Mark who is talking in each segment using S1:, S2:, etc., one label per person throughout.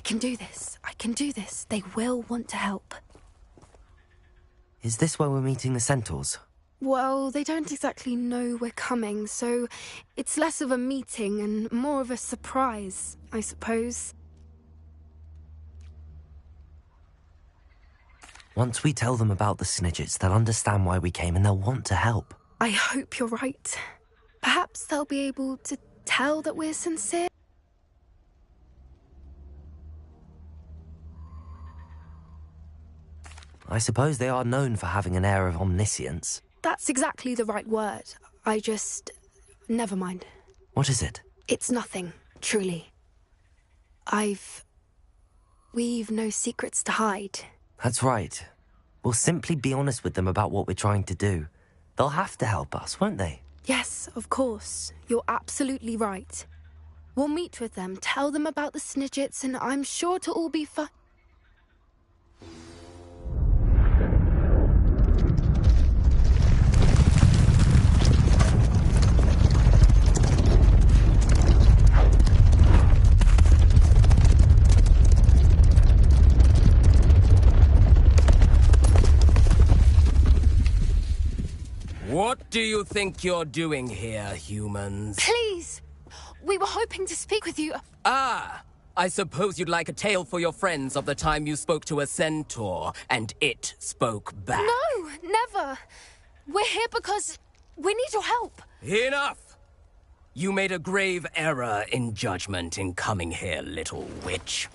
S1: can do this. I can do this. They will want to help.
S2: Is this where we're meeting the centaurs?
S1: Well, they don't exactly know we're coming, so it's less of a meeting and more of a surprise, I suppose.
S2: Once we tell them about the Snidgets, they'll understand why we came and they'll want to help.
S1: I hope you're right. Perhaps they'll be able to tell that we're sincere.
S2: I suppose they are known for having an air of omniscience.
S1: That's exactly the right word. Never mind.
S2: What is it?
S1: It's nothing, truly. We've no secrets to hide.
S2: That's right. We'll simply be honest with them about what we're trying to do. They'll have to help us, won't they?
S1: Yes, of course. You're absolutely right. We'll meet with them, tell them about the Snidgets, and I'm sure it'll all be fun.
S3: What do you think you're doing here, humans?
S1: Please! We were hoping to speak with you.
S3: Ah! I suppose you'd like a tale for your friends of the time you spoke to a centaur, and it spoke back.
S1: No, never. We're here because we need your help.
S3: Enough! You made a grave error in judgment in coming here, little witch.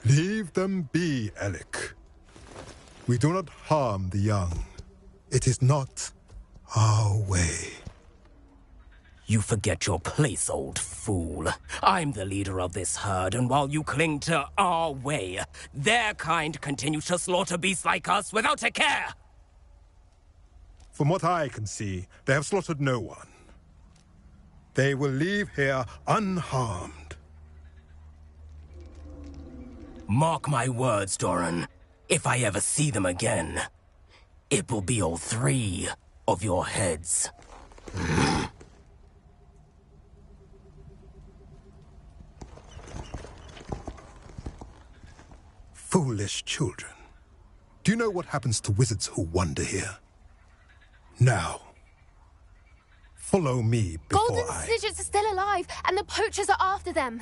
S4: Leave them be, Alec. We do not harm the young. It is not our way.
S3: You forget your place, old fool. I'm the leader of this herd, and while you cling to our way, their kind continue to slaughter beasts like us without a care!
S4: From what I can see, they have slaughtered no one. They will leave here unharmed.
S3: Mark my words, Doran. If I ever see them again, it will be all 3 of your heads.
S4: Foolish children. Do you know what happens to wizards who wander here? Now, follow me before
S1: Golden Snidgets are still alive, and the poachers are after them.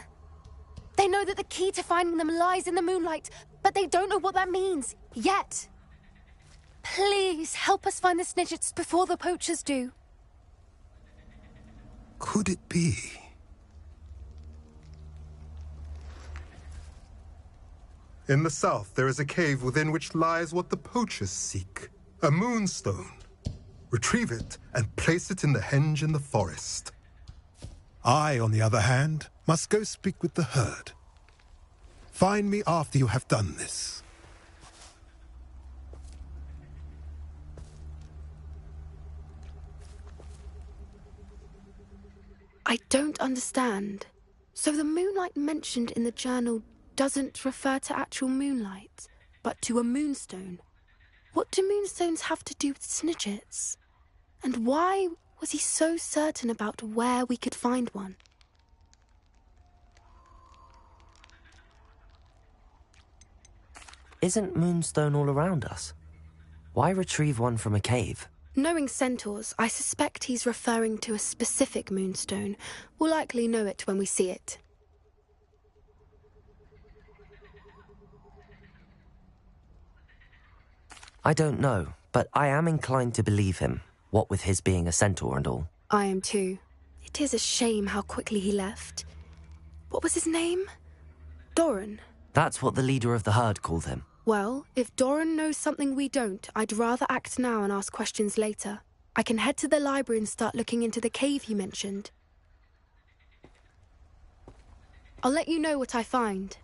S1: They know that the key to finding them lies in the moonlight, but they don't know what that means, yet. Please, help us find the Snidgets before the poachers do.
S4: Could it be? In the south, there is a cave within which lies what the poachers seek. A moonstone. Retrieve it and place it in the henge in the forest. I, on the other hand, must go speak with the herd. Find me after you have done this.
S1: I don't understand. So the moonlight mentioned in the journal doesn't refer to actual moonlight, but to a moonstone. What do moonstones have to do with Snidgets? And why was he so certain about where we could find one?
S2: Isn't moonstone all around us? Why retrieve one from a cave?
S1: Knowing centaurs, I suspect he's referring to a specific moonstone. We'll likely know it when we see it.
S2: I don't know, but I am inclined to believe him, what with his being a centaur and all.
S1: I am too. It is a shame how quickly he left. What was his name? Doran.
S2: That's what the leader of the herd called him.
S1: Well, if Doran knows something we don't, I'd rather act now and ask questions later. I can head to the library and start looking into the cave he mentioned. I'll let you know what I find.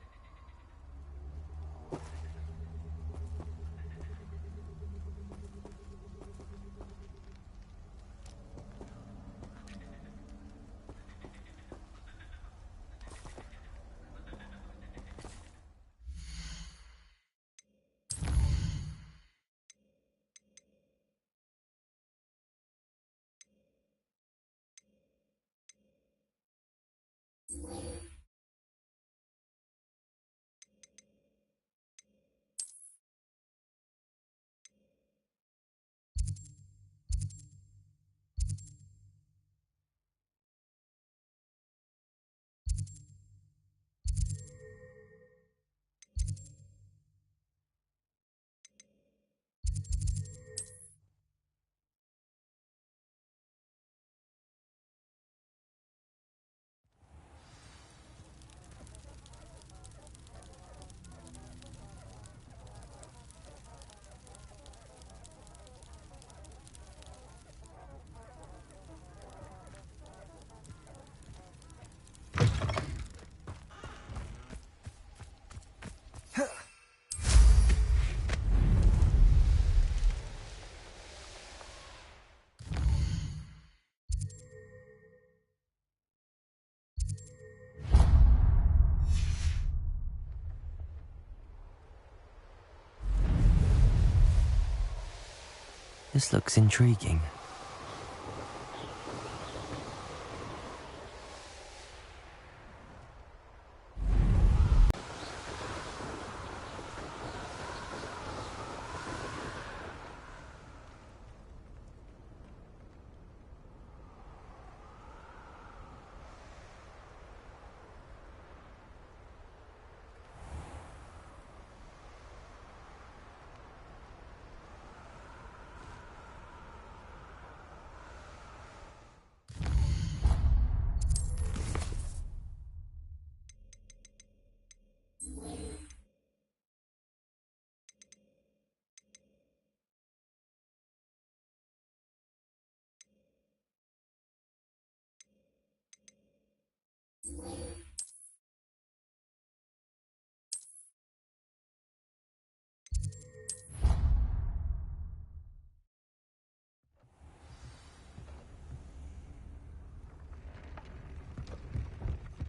S2: This looks intriguing.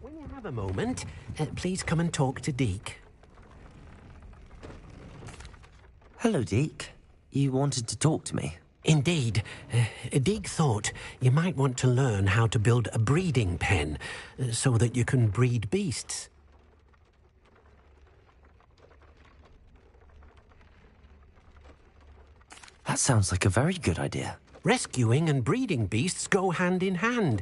S5: When you have a moment, please come and talk to Deke.
S2: Hello, Deke. You wanted to talk to me?
S5: Indeed. Deke thought you might want to learn how to build a breeding pen so that you can breed beasts.
S2: That sounds like a very good idea.
S5: Rescuing and breeding beasts go hand in hand.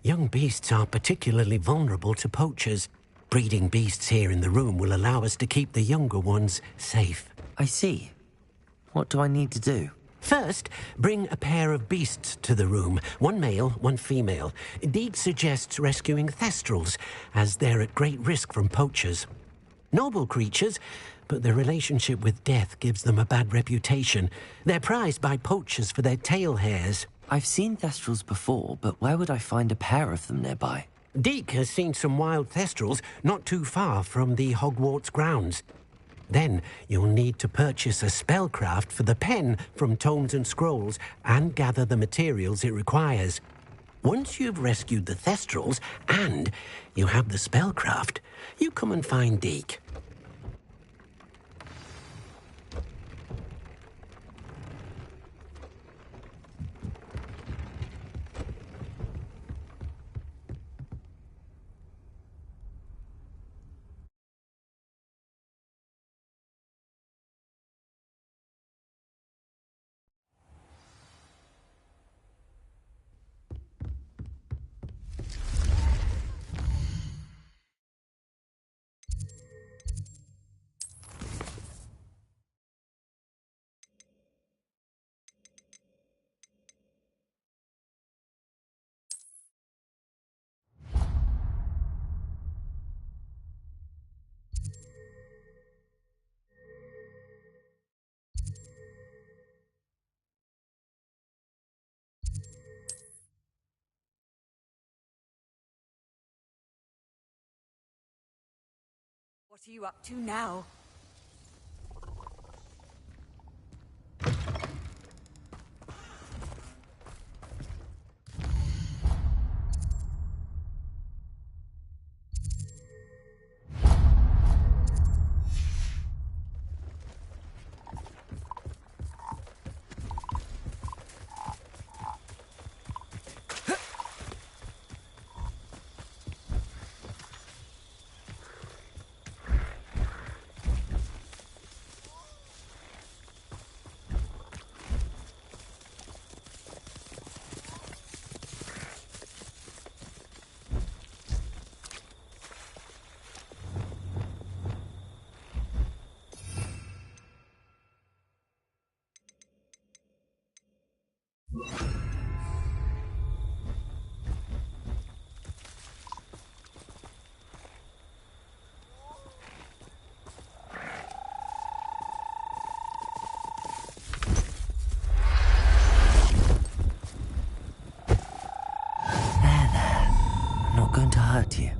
S5: Young beasts are particularly vulnerable to poachers. Breeding beasts here in the room will allow us to keep the younger ones safe.
S2: I see. What do I need to do?
S5: First, bring a pair of beasts to the room. One male, one female. Deke suggests rescuing thestrals, as they're at great risk from poachers. Noble creatures, but their relationship with death gives them a bad reputation. They're prized by poachers for their tail hairs.
S2: I've seen thestrals before, but where would I find a pair of them nearby?
S5: Deke has seen some wild thestrals not too far from the Hogwarts grounds. Then you'll need to purchase a spellcraft for the pen from Tomes and Scrolls and gather the materials it requires. Once you've rescued the thestrals and you have the spellcraft, you come and find Deke.
S6: What are you up to now?
S2: Going to hurt you.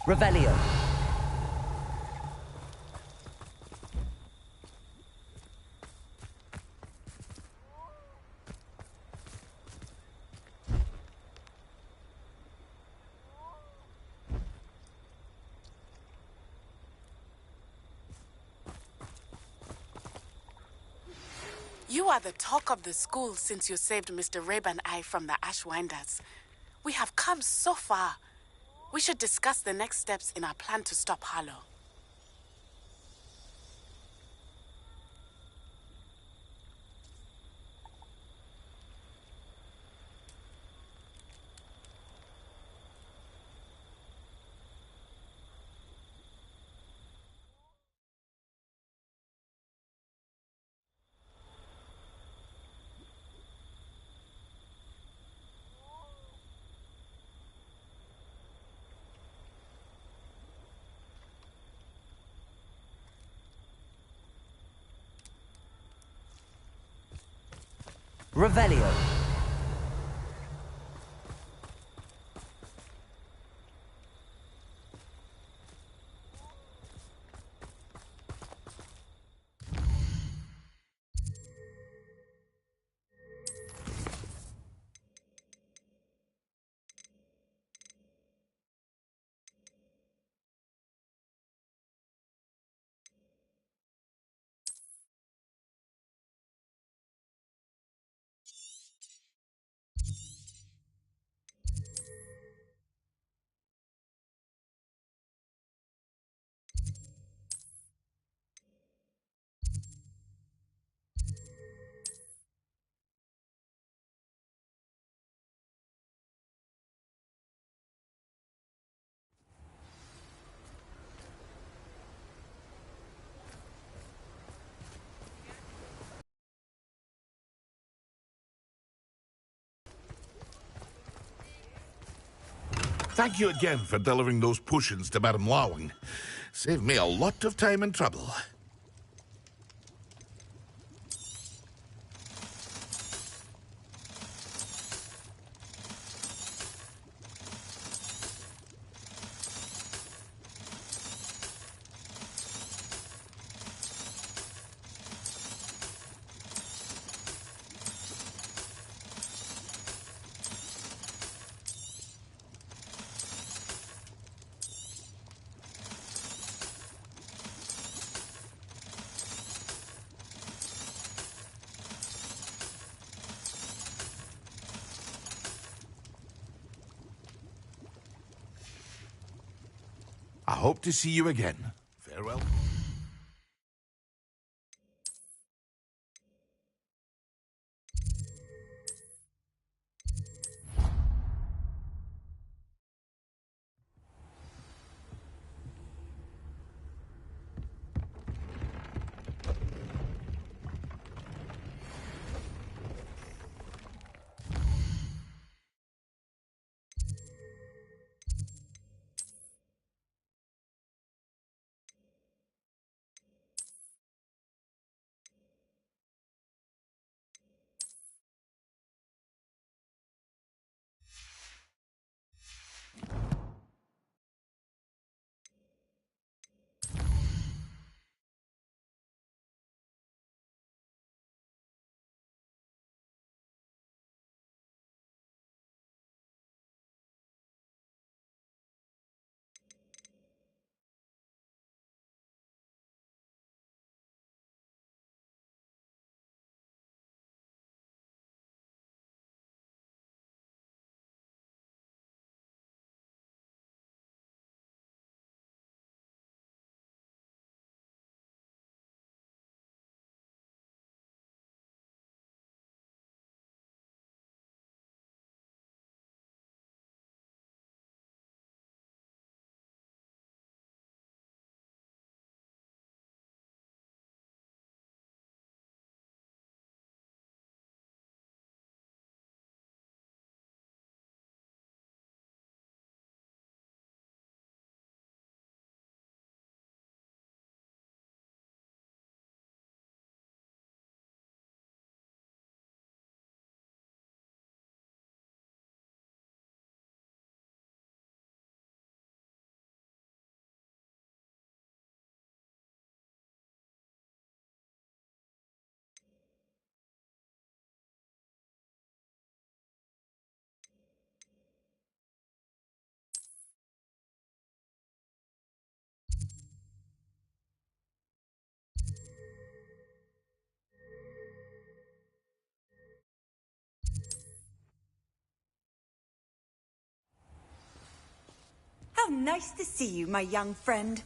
S2: Revelio.
S7: You are the talk of the school since you saved Mr. Rabe and I from the Ashwinders. We have come so far. We should discuss the next steps in our plan to stop Harlow.
S2: Revelio.
S8: Thank you again for delivering those potions to Madame Lawing. Saved me a lot of time and trouble. I hope to see you again. Farewell.
S6: nice to see you, my young friend.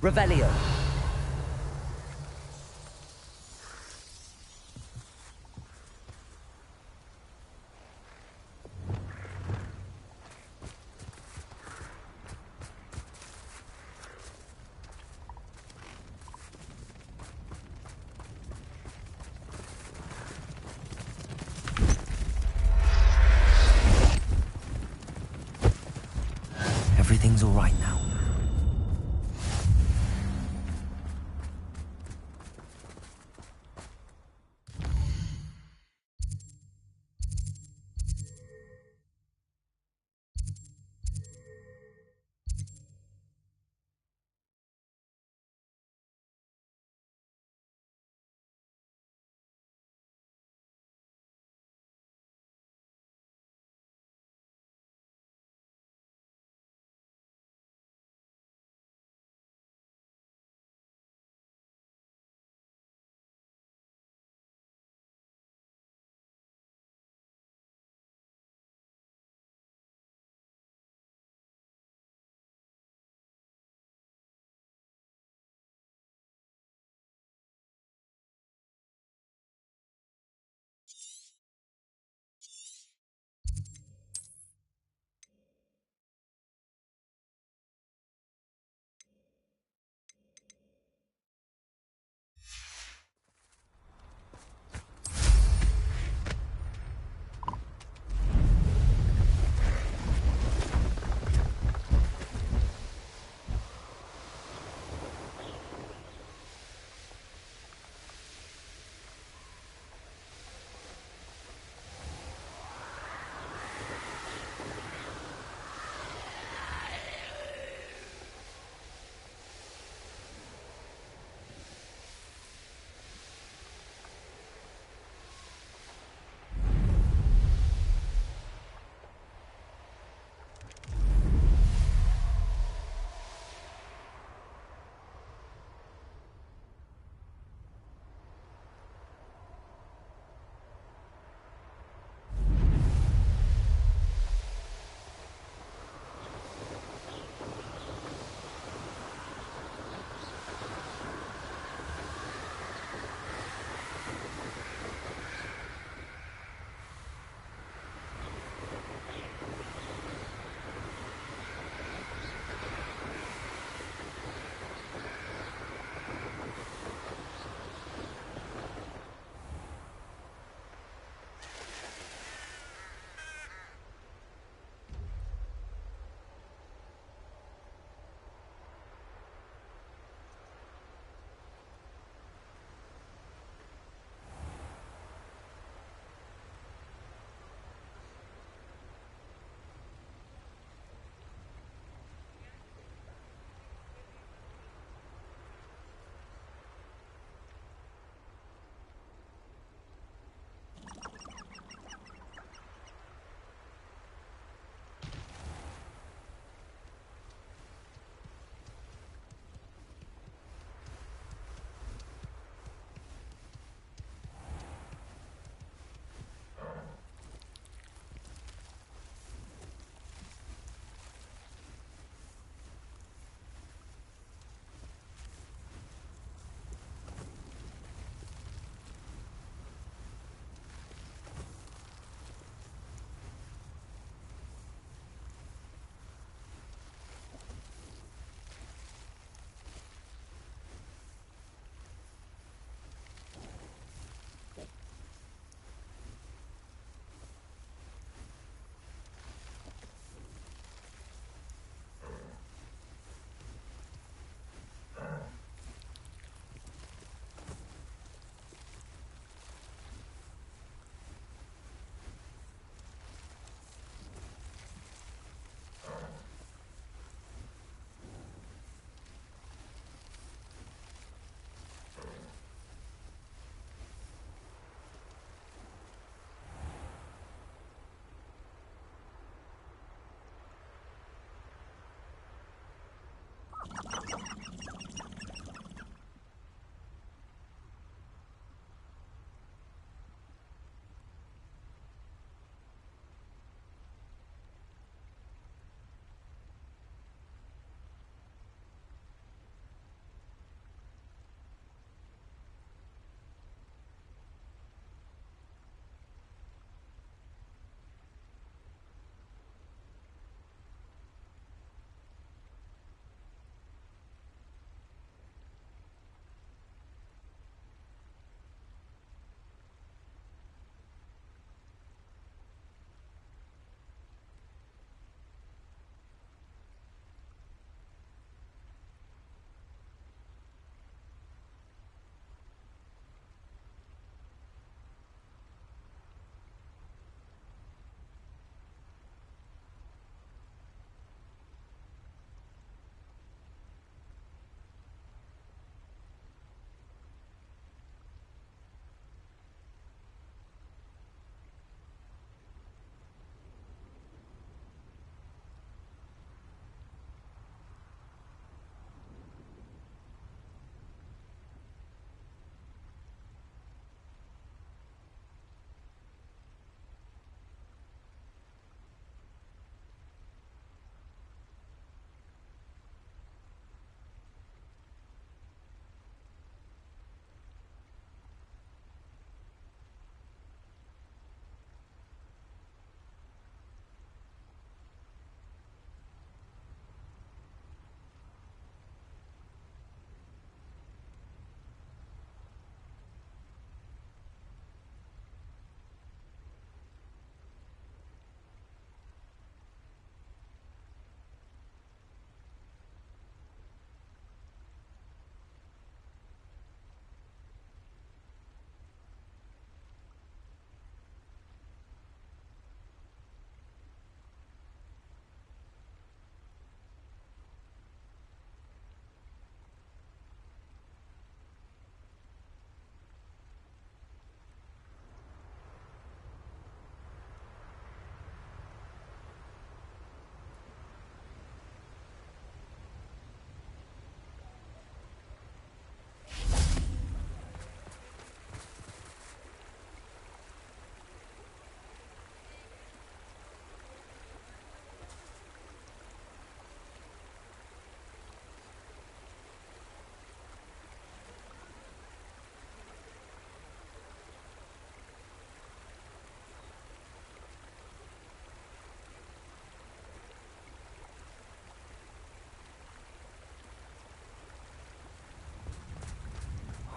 S2: Revelio. Everything's all right now.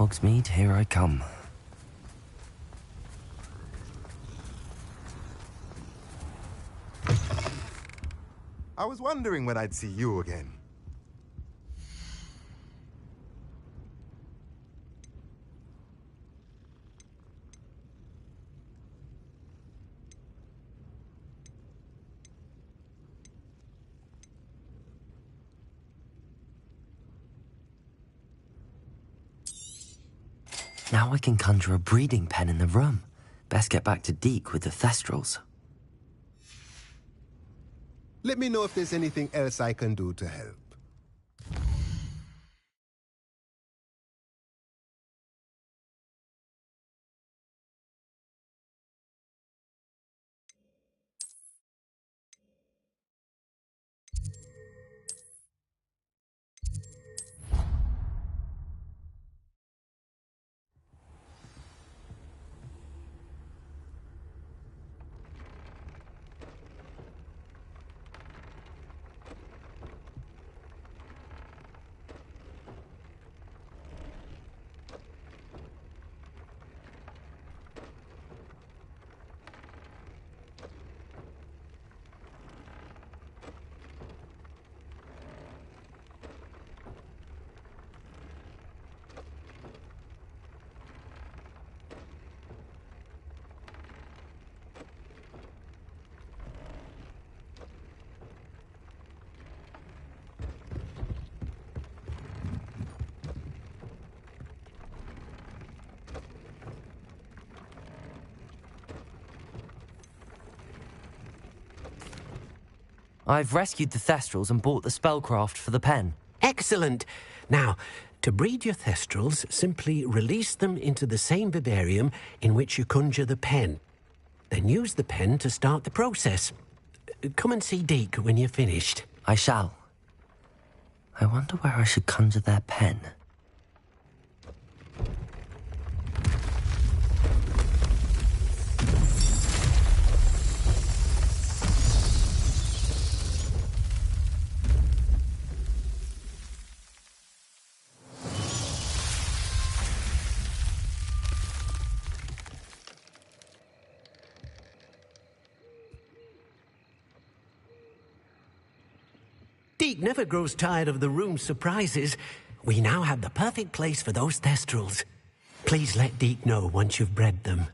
S2: Hogsmeade, here I come.
S9: I was wondering when I'd see you again.
S2: Now I can conjure a breeding pen in the room. Best get back to Deke with the Thestrals.
S9: Let me know if there's anything else I can do to help.
S2: I've rescued the Thestrals and bought the spellcraft for the pen.
S5: Excellent. Now, to breed your Thestrals, simply release them into the same vivarium in which you conjure the pen. Then use the pen to start the process. Come and see Deke when you're finished.
S2: I shall. I wonder where I should conjure their pen.
S5: Deke never grows tired of the room's surprises. We now have the perfect place for those Thestrals. Please let Deke know once you've bred them.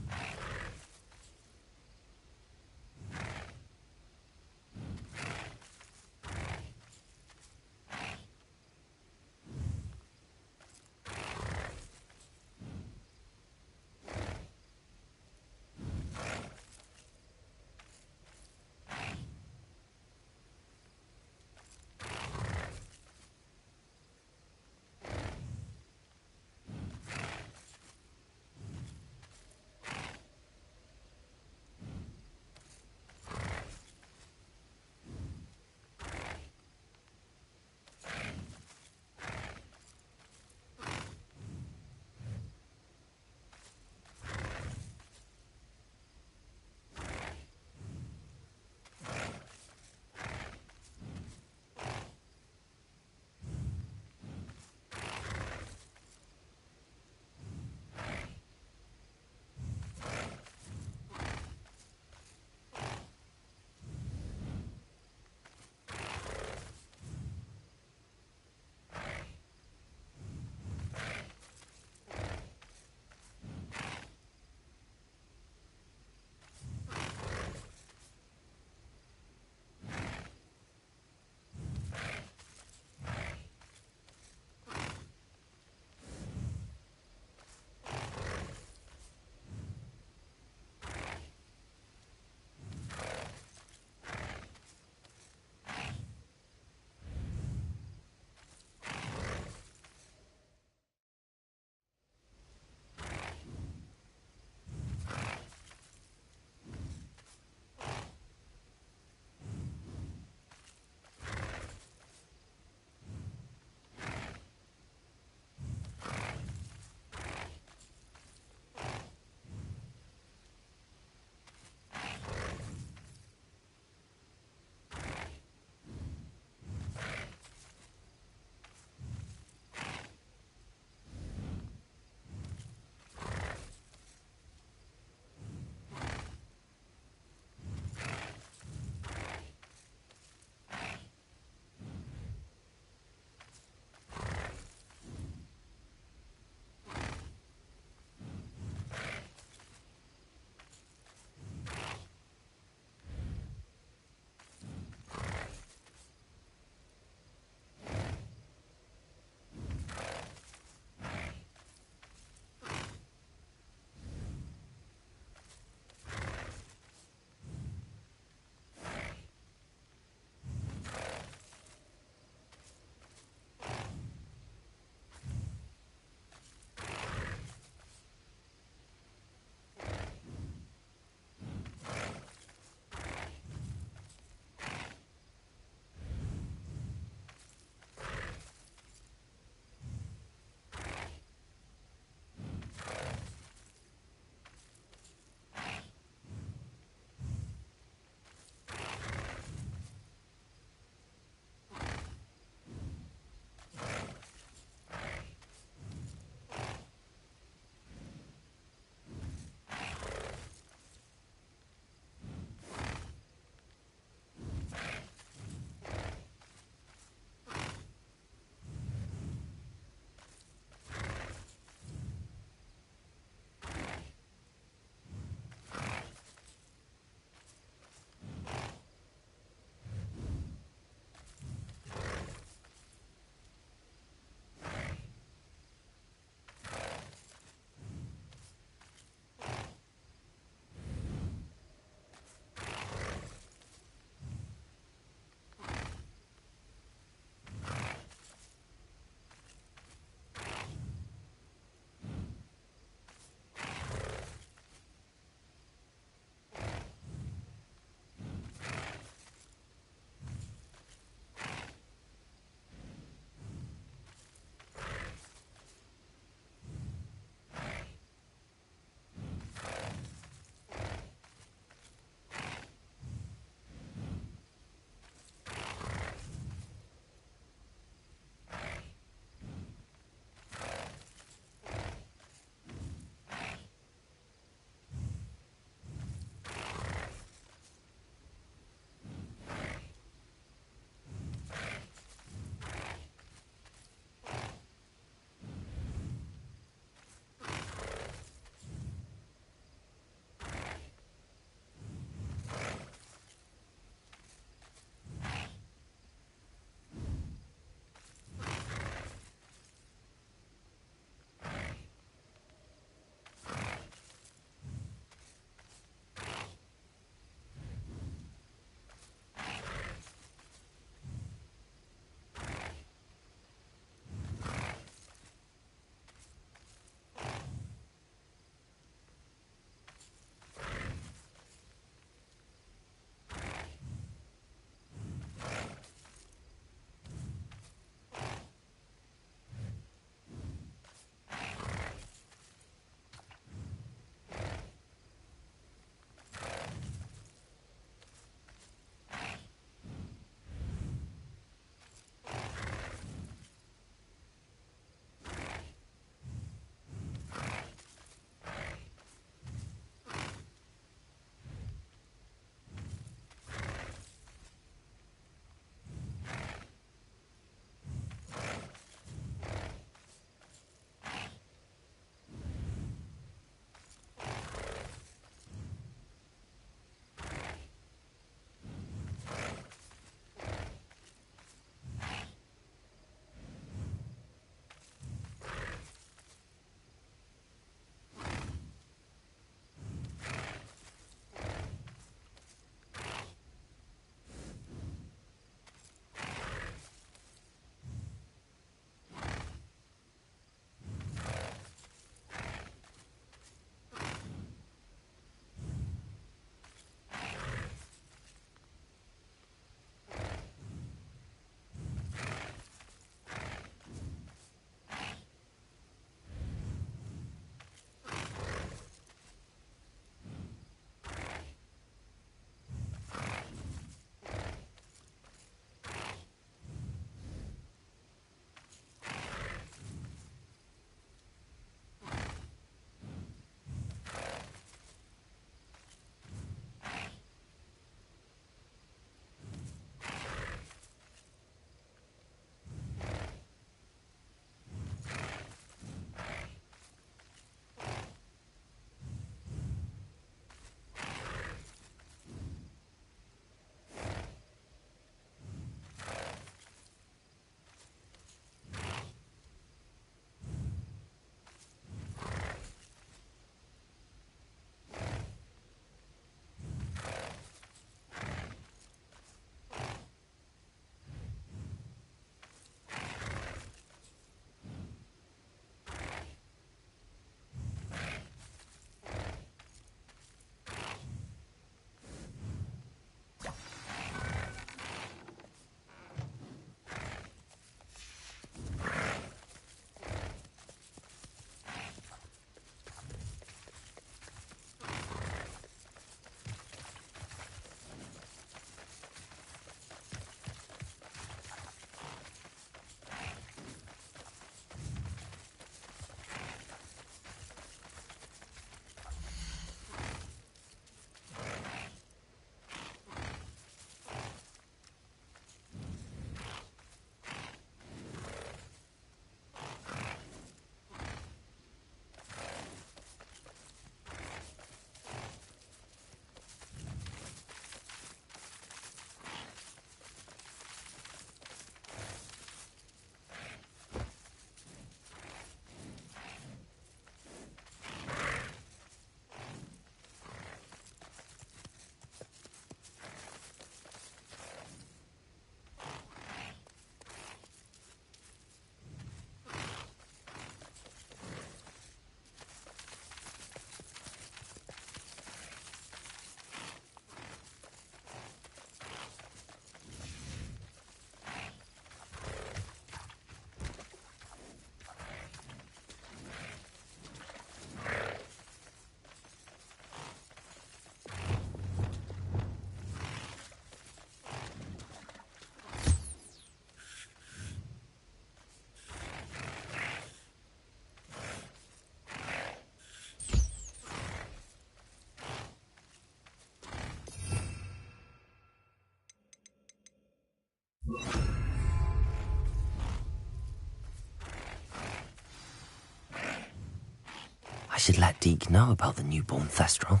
S2: I should let Deke know about the newborn Thestral.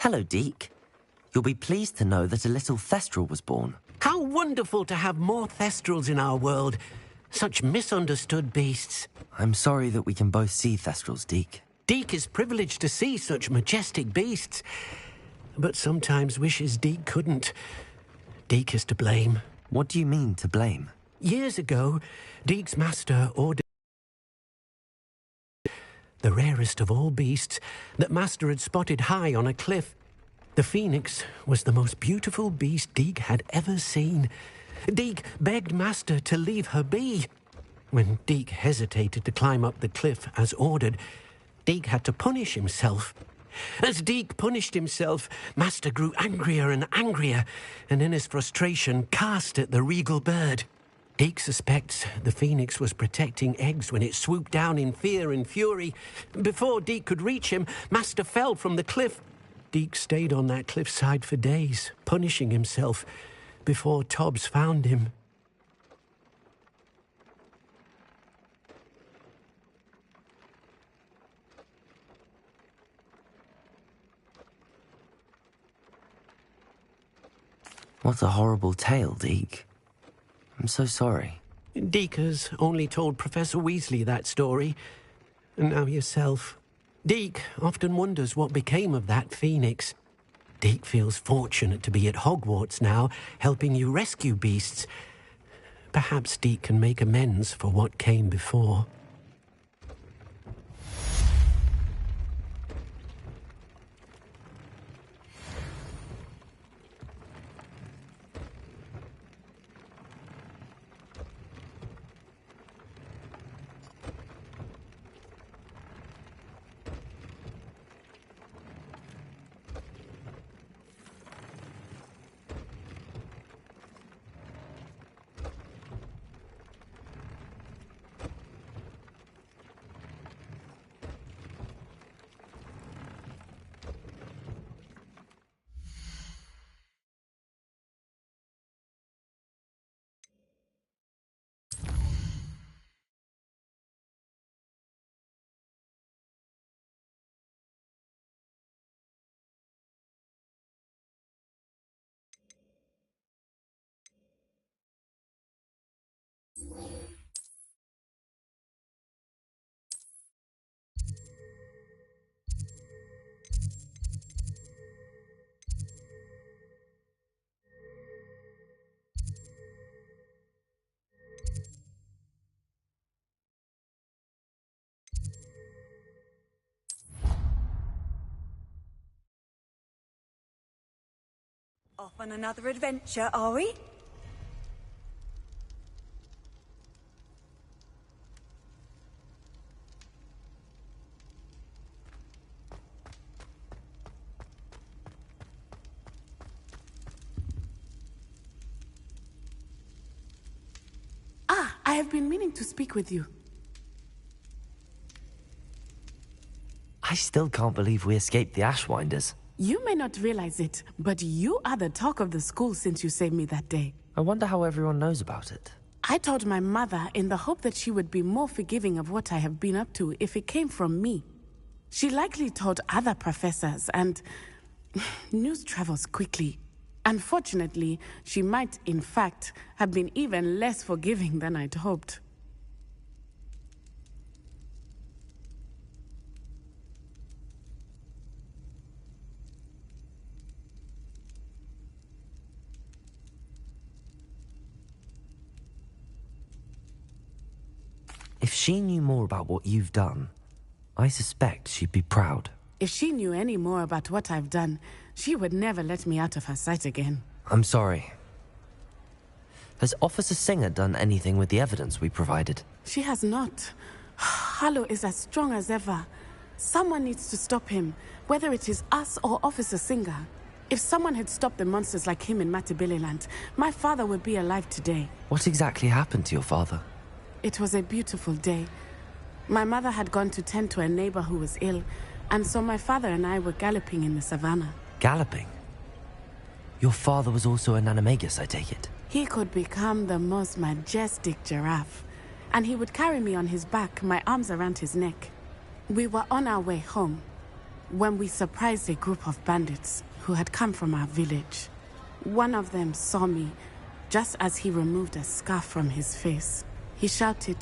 S2: Hello, Deke. You'll be pleased to know that a little Thestral was born.
S5: How wonderful to have more Thestrals in our world. Such misunderstood beasts.
S2: I'm sorry that we can both see Thestrals, Deke.
S5: Deke is privileged to see such majestic beasts, but sometimes wishes Deke couldn't. Deke is to blame.
S2: What do you mean, to blame?
S5: Years ago, Deke's master ordered the rarest of all beasts that Master had spotted high on a cliff. The phoenix was the most beautiful beast Deke had ever seen. Deke begged Master to leave her be. When Deke hesitated to climb up the cliff as ordered, Deke had to punish himself. As Deke punished himself, Master grew angrier and angrier, and in his frustration cast at the regal bird. Deke suspects the phoenix was protecting eggs when it swooped down in fear and fury. Before Deke could reach him, Master fell from the cliff. Deke stayed on that cliffside for days, punishing himself, before Tobbs found him.
S2: What a horrible tale, Deke. I'm so sorry.
S5: Deke has only told Professor Weasley that story, and now yourself. Deke often wonders what became of that phoenix. Deke feels fortunate to be at Hogwarts now, helping you rescue beasts. Perhaps Deke can make amends for what came before.
S6: Off on another adventure, are we?
S7: Ah, I have been meaning to speak with you.
S2: I still can't believe we escaped the Ashwinders.
S7: You may not realize it, but you are the talk of the school since you saved me that day.
S2: I wonder how everyone knows about it.
S7: I told my mother in the hope that she would be more forgiving of what I have been up to if it came from me. She likely told other professors, and news travels quickly. Unfortunately, she might, in fact, have been even less forgiving than I'd hoped.
S2: If she knew more about what you've done, I suspect she'd be proud.
S7: If she knew any more about what I've done, she would never let me out of her sight again.
S2: I'm sorry. Has Officer Singer done anything with the evidence we provided?
S7: She has not. Harlow is as strong as ever. Someone needs to stop him, whether it is us or Officer Singer. If someone had stopped the monsters like him in Matabeleland, my father would be alive today.
S2: What exactly happened to your father?
S7: It was a beautiful day. My mother had gone to tend to a neighbor who was ill, and so my father and I were galloping in the savannah.
S2: Galloping? Your father was also an animagus, I take it?
S7: He could become the most majestic giraffe, and he would carry me on his back, my arms around his neck. We were on our way home when we surprised a group of bandits who had come from our village. One of them saw me just as he removed a scarf from his face. He shouted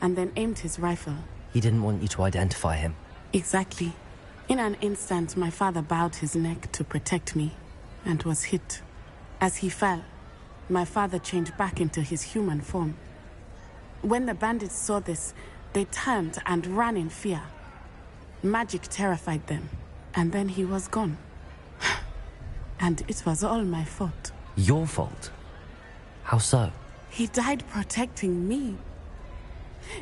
S7: and then aimed his rifle.
S2: He didn't want you to identify him.
S7: Exactly. In an instant, my father bowed his neck to protect me and was hit. As he fell, my father changed back into his human form. When the bandits saw this, they turned and ran in fear. Magic terrified them, and then he was gone. And it was all my fault.
S2: Your fault? How so?
S7: He died protecting me.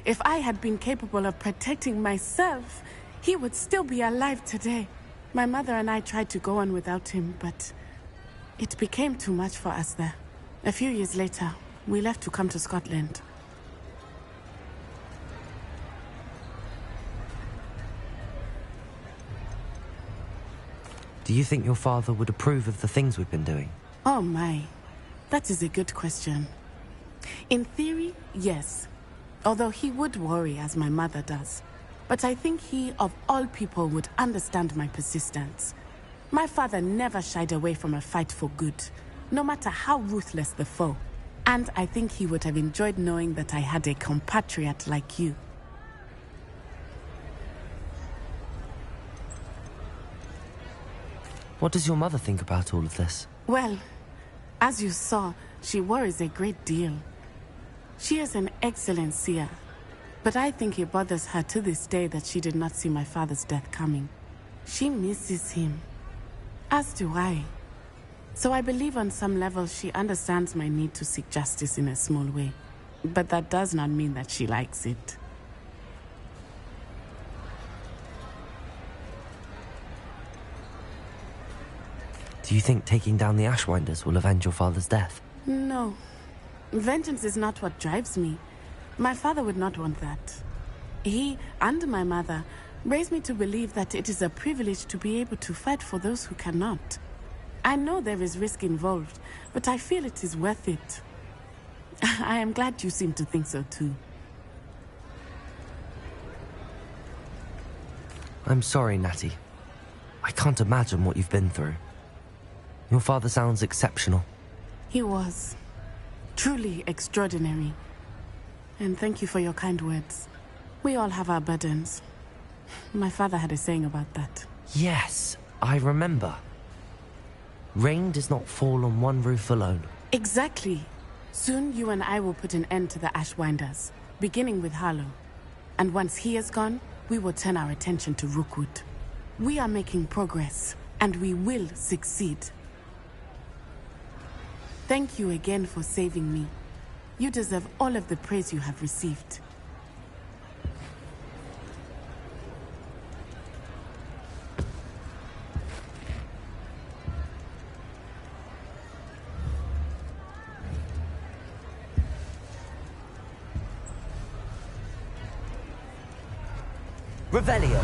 S7: If I had been capable of protecting myself, he would still be alive today. My mother and I tried to go on without him, but it became too much for us there. A few years later, we left to come to Scotland.
S2: Do you think your father would approve of the things we've been doing?
S7: Oh my, that is a good question. In theory, yes. Although he would worry, as my mother does. But I think he, of all people, would understand my persistence. My father never shied away from a fight for good, no matter how ruthless the foe. And I think he would have enjoyed knowing that I had a compatriot like you.
S2: What does your mother think about all of this?
S7: Well, as you saw, she worries a great deal. She is an excellent seer, but I think it bothers her to this day that she did not see my father's death coming. She misses him, as do I. So I believe on some level she understands my need to seek justice in a small way. But that does not mean that she likes it.
S2: Do you think taking down the Ashwinders will avenge your father's death?
S7: No. Vengeance is not what drives me. My father would not want that. He and my mother raised me to believe that it is a privilege to be able to fight for those who cannot. I know there is risk involved, but I feel it is worth it. I am glad you seem to think so too.
S2: I'm sorry, Natty. I can't imagine what you've been through. Your father sounds exceptional.
S7: He was. Truly extraordinary. And thank you for your kind words. We all have our burdens. My father had a saying about that.
S2: Yes, I remember. Rain does not fall on one roof alone.
S7: Exactly. Soon you and I will put an end to the Ashwinders, beginning with Harlow. And once he is gone, we will turn our attention to Rookwood. We are making progress, and we will succeed. Thank you again for saving me. You deserve all of the praise you have received.
S2: Revelio.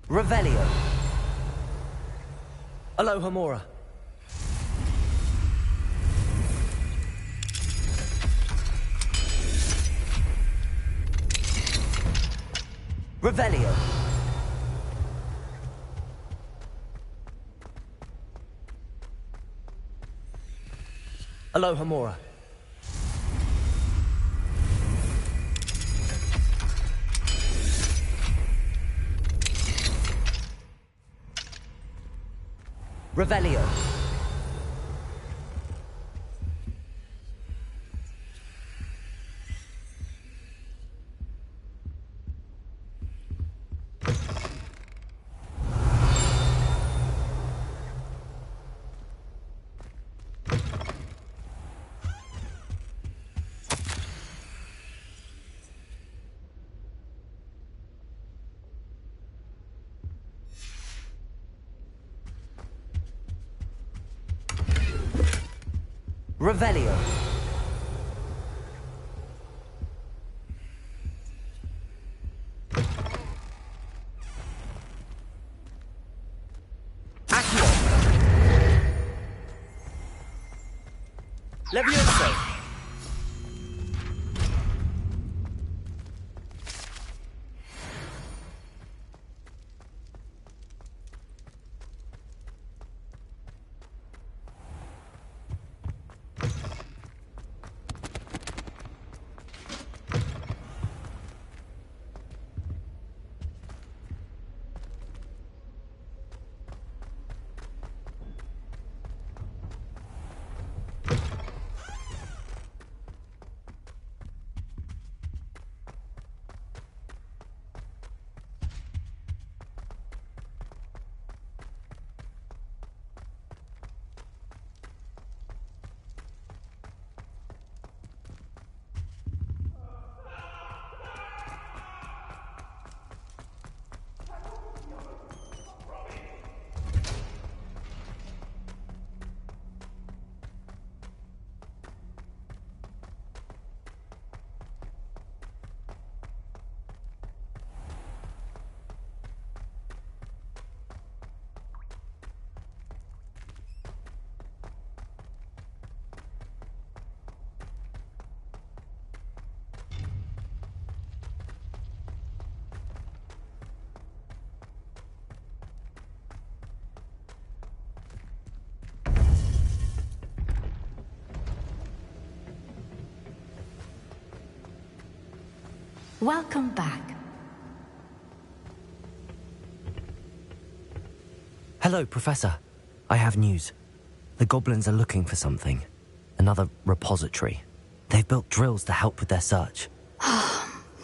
S2: Revelio. Alohomora. Revelio. Alohomora. Revelio. Revelio. Accio. Levioso.
S10: Welcome back.
S2: Hello, Professor. I have news. The goblins are looking for something. Another repository. They've built drills to help with their search.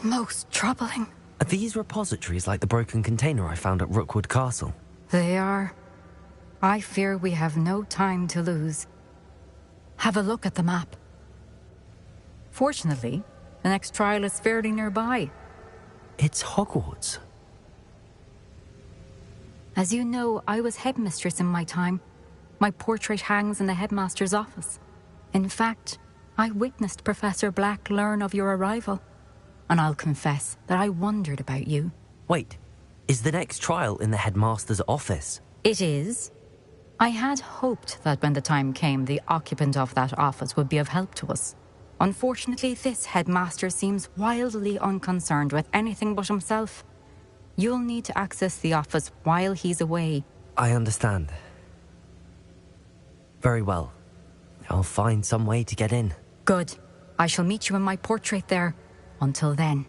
S10: Most troubling.
S2: Are these repositories like the broken container I found at Rookwood Castle?
S10: They are. I fear we have no time to lose. Have a look at the map. Fortunately, the next trial is fairly nearby.
S2: It's Hogwarts.
S10: As you know, I was headmistress in my time. My portrait hangs in the headmaster's office. In fact, I witnessed Professor Black learn of your arrival. And I'll confess that I wondered about you.
S2: Wait, is the next trial in the headmaster's office?
S10: It is. I had hoped that when the time came, the occupant of that office would be of help to us. Unfortunately, this headmaster seems wildly unconcerned with anything but himself. You'll need to access the office while he's away.
S2: I understand. Very well. I'll find some way to get in.
S10: Good. I shall meet you in my portrait there. Until then.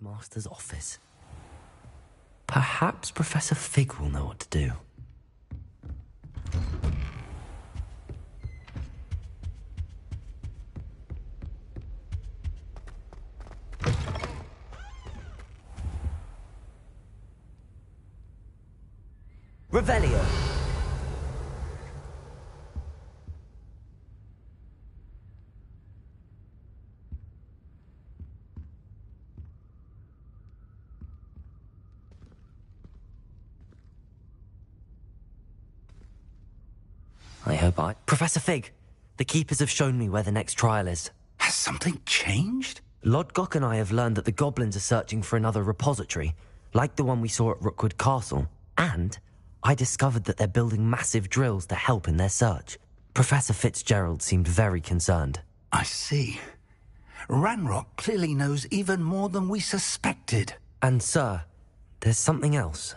S2: headmaster's office. Perhaps Professor Fig will know what to do. Revelio. Professor Fig, the Keepers have shown me where the next trial is.
S11: Has something changed?
S2: Lodgok and I have learned that the goblins are searching for another repository, like the one we saw at Rookwood Castle. And I discovered that they're building massive drills to help in their search. Professor Fitzgerald seemed very concerned.
S11: I see. Ranrock clearly knows even more than we suspected.
S2: And, sir, there's something else.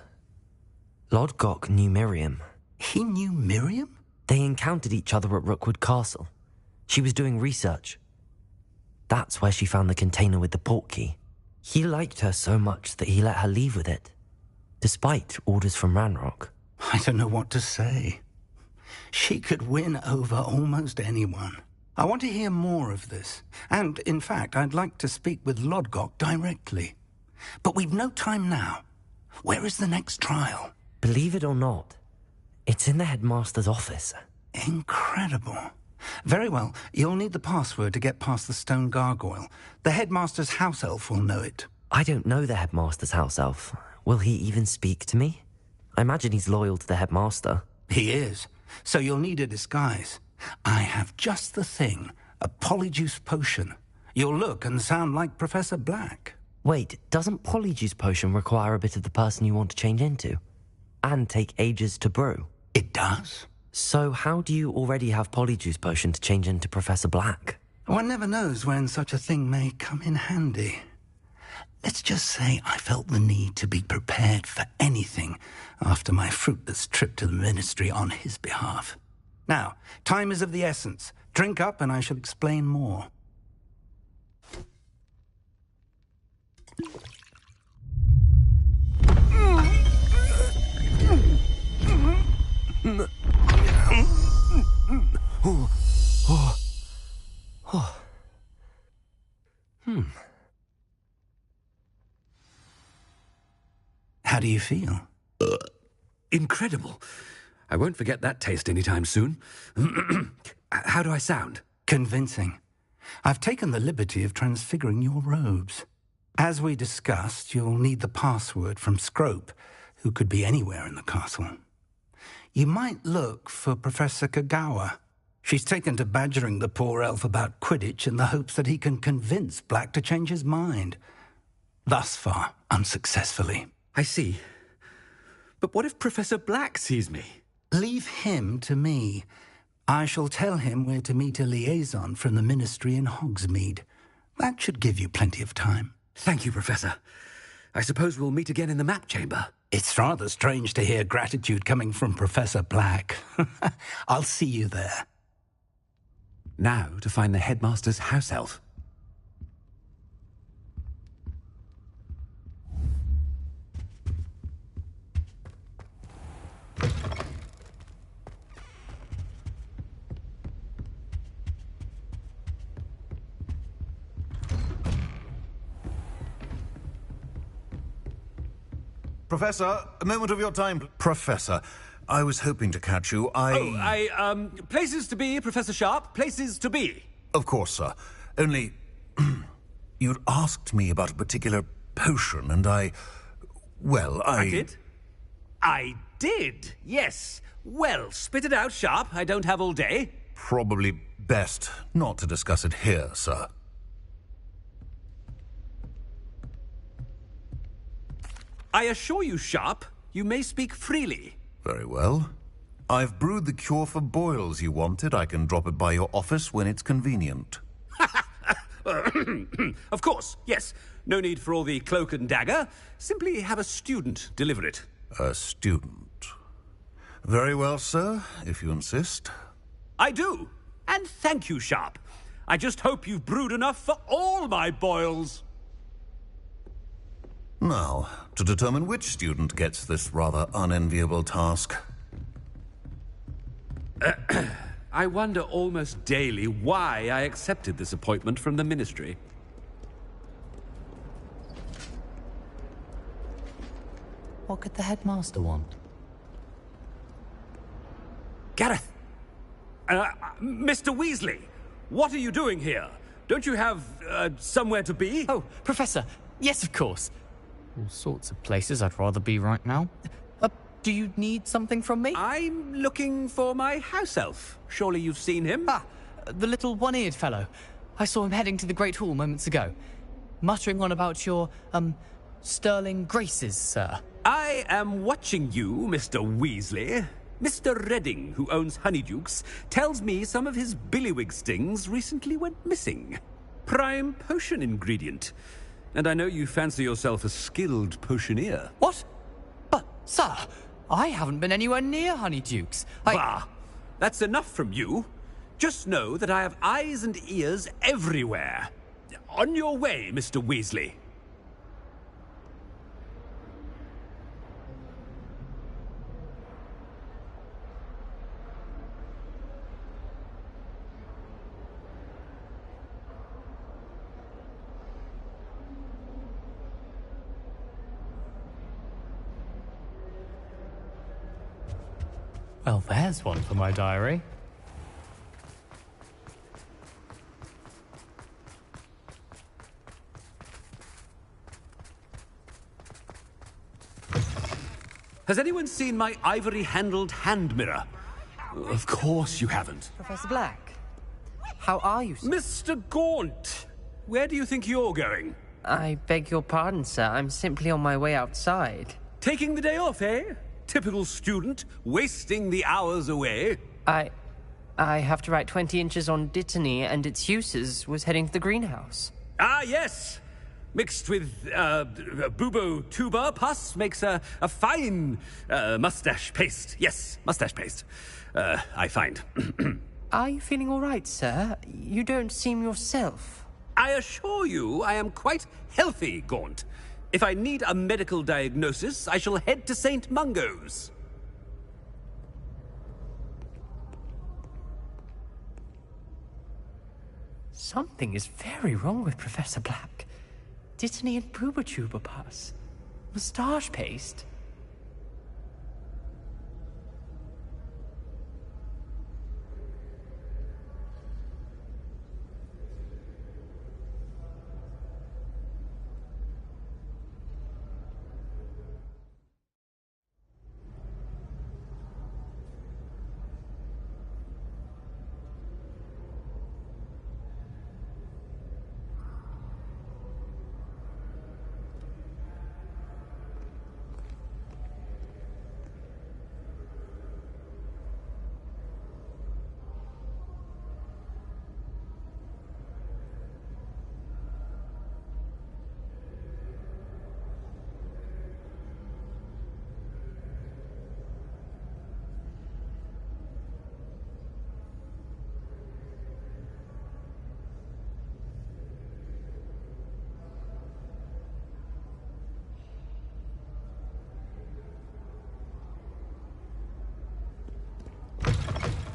S2: Lodgok knew Miriam.
S11: He knew Miriam?
S2: They encountered each other at Rookwood Castle. She was doing research. That's where she found the container with the portkey. He liked her so much that he let her leave with it, despite orders from Ranrock.
S11: I don't know what to say. She could win over almost anyone. I want to hear more of this. And, in fact, I'd like to speak with Lodgok directly. But we've no time now. Where is the next trial?
S2: Believe it or not, it's in the headmaster's office.
S11: Incredible. Very well. You'll need the password to get past the stone gargoyle. The headmaster's house elf will know it.
S2: I don't know the headmaster's house elf. Will he even speak to me? I imagine he's loyal to the headmaster.
S11: He is. So you'll need a disguise. I have just the thing. A polyjuice potion. You'll look and sound like Professor Black.
S2: Wait, doesn't polyjuice potion require a bit of the person you want to change into? And take ages to brew?
S11: It does.
S2: So how do you already have polyjuice potion to change into Professor Black?
S11: One never knows when such a thing may come in handy. Let's just say I felt the need to be prepared for anything after my fruitless trip to the ministry on his behalf. Now, time is of the essence. Drink up and I shall explain more. How do you feel?
S12: Incredible. I won't forget that taste anytime soon. How do I sound?
S11: Convincing. I've taken the liberty of transfiguring your robes. As we discussed, you'll need the password from Scrope, who could be anywhere in the castle. You might look for Professor Kagawa. She's taken to badgering the poor elf about Quidditch in the hopes that he can convince Black to change his mind. Thus far, unsuccessfully.
S12: I see. But what if Professor Black sees me?
S11: Leave him to me. I shall tell him where to meet a liaison from the ministry in Hogsmeade. That should give you plenty of time.
S12: Thank you, Professor. I suppose we'll meet again in the map chamber.
S11: It's rather strange to hear gratitude coming from Professor Black. I'll see you there.
S12: Now to find the headmaster's house elf.
S13: Professor, a moment of your time. Professor, I was hoping to catch you.
S12: Places to be, Professor Sharp. Places to be.
S13: Of course, sir. Only, you'd asked me about a particular potion, and I
S12: did? I did, yes. Well, spit it out, Sharp. I don't have all day.
S13: Probably best not to discuss it here, sir.
S12: I assure you, Sharp, you may speak freely.
S13: Very well. I've brewed the cure for boils you wanted. I can drop it by your office when it's convenient.
S12: Of course, yes. No need for all the cloak and dagger. Simply have a student deliver it.
S13: A student. Very well, sir, if you insist.
S12: I do. And thank you, Sharp. I just hope you've brewed enough for all my boils.
S13: Now, to determine which student gets this rather unenviable task.
S12: I wonder almost daily why I accepted this appointment from the Ministry.
S2: What could the headmaster want?
S12: Gareth! Mr. Weasley! What are you doing here? Don't you have, somewhere to be?
S14: Oh, Professor. Yes, of course. All sorts of places I'd rather be right now. Do you need something from me?
S12: I'm looking for my house elf. Surely you've seen him?
S14: Ah, the little one-eared fellow. I saw him heading to the Great Hall moments ago. Muttering on about your, sterling graces, sir.
S12: I am watching you, Mr. Weasley. Mr. Redding, who owns Honeydukes, tells me some of his billywig stings recently went missing. Prime potion ingredient. And I know you fancy yourself a skilled potioneer.
S14: What? But, sir, I haven't been anywhere near Honeydukes.
S12: Bah! That's enough from you. Just know that I have eyes and ears everywhere. On your way, Mr. Weasley.
S14: Well, there's one for my diary.
S12: Has anyone seen my ivory-handled hand mirror? Of course you haven't.
S2: Professor Black, how are you, sir?
S12: Mr. Gaunt, where do you think you're going?
S15: I beg your pardon, sir. I'm simply on my way outside.
S12: Taking the day off, eh? Typical student, wasting the hours away.
S15: I have to write 20 inches on Dittany and its uses. Was heading to the greenhouse.
S12: Ah, yes! Mixed with, bubo tuba pus makes a fine, mustache paste. Yes, mustache paste. I find.
S15: Are you feeling all right, sir? You don't seem yourself.
S12: I assure you I am quite healthy, Gaunt. If I need a medical diagnosis, I shall head to St. Mungo's.
S15: Something is very wrong with Professor Black. Dittany and Boobertuber pus. Moustache paste.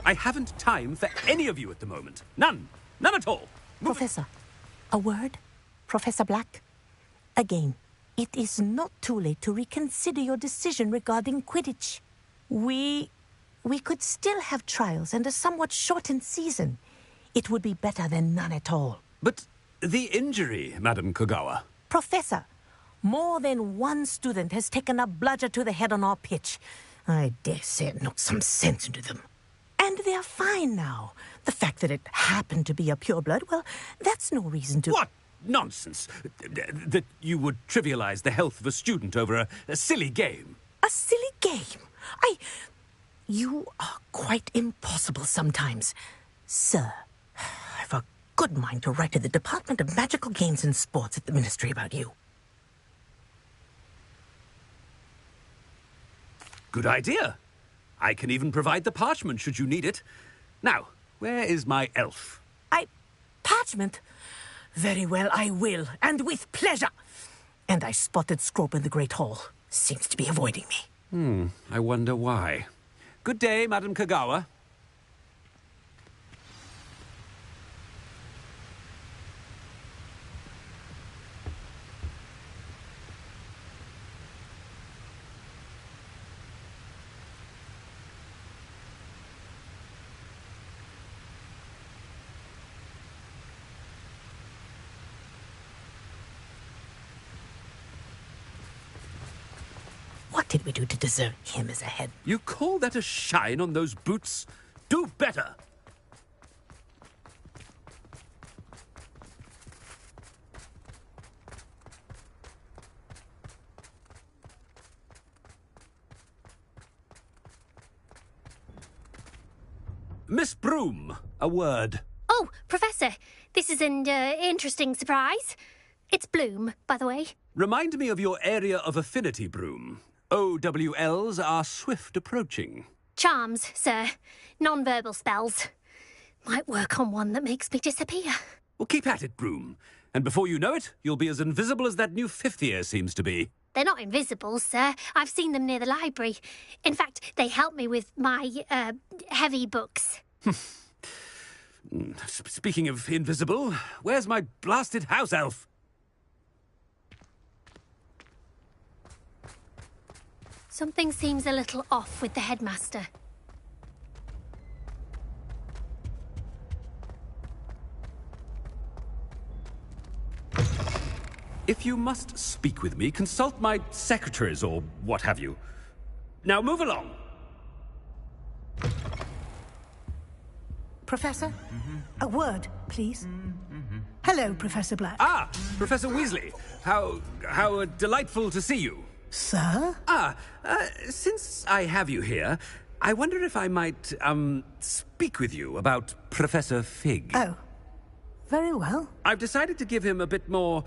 S12: I haven't time for any of you at the moment. None. None at all.
S16: Professor, a word? Professor Black? Again, it is not too late to reconsider your decision regarding Quidditch. We could still have trials and a somewhat shortened season. It would be better than none at all.
S12: But the injury, Madam Kogawa.
S16: Professor, more than one student has taken a bludger to the head on our pitch. I dare say it knocked some sense into them. And they're fine now. The fact that it happened to be a pureblood, well, that's no reason to...
S12: What nonsense! That you would trivialize the health of a student over a silly game.
S16: A silly game? You are quite impossible sometimes. Sir, I've a good mind to write to the Department of Magical Games and Sports at the Ministry about you.
S12: Good idea. I can even provide the parchment should you need it. Now, where is my elf?
S16: Parchment? Very well, I will, and with pleasure. And I spotted Scrope in the Great Hall. Seems to be avoiding me.
S12: I wonder why. Good day, Madam Kagawa.
S16: What did we do to deserve him as a head?
S12: You call that a shine on those boots? Do better! Miss Broom, a word.
S17: Oh, Professor, this is an interesting surprise. It's Bloom, by the way.
S12: Remind me of your area of affinity, Broom. OWLs are swift approaching.
S17: Charms, sir. Non-verbal spells. Might work on one that makes me disappear.
S12: Well, keep at it, Broom. And before you know it, you'll be as invisible as that new fifth year seems to be.
S17: They're not invisible, sir. I've seen them near the library. In fact, they help me with my, heavy books.
S12: Speaking of invisible, where's my blasted house elf?
S17: Something seems a little off with the headmaster.
S12: If you must speak with me, consult my secretaries or what have you. Now move along.
S18: Professor? A word, please. Hello, Professor Black.
S12: Ah, Professor Weasley. How delightful to see you.
S18: Sir?
S12: Since I have you here, I wonder if I might, speak with you about Professor Fig.
S18: Oh. Very well.
S12: I've decided to give him a bit more,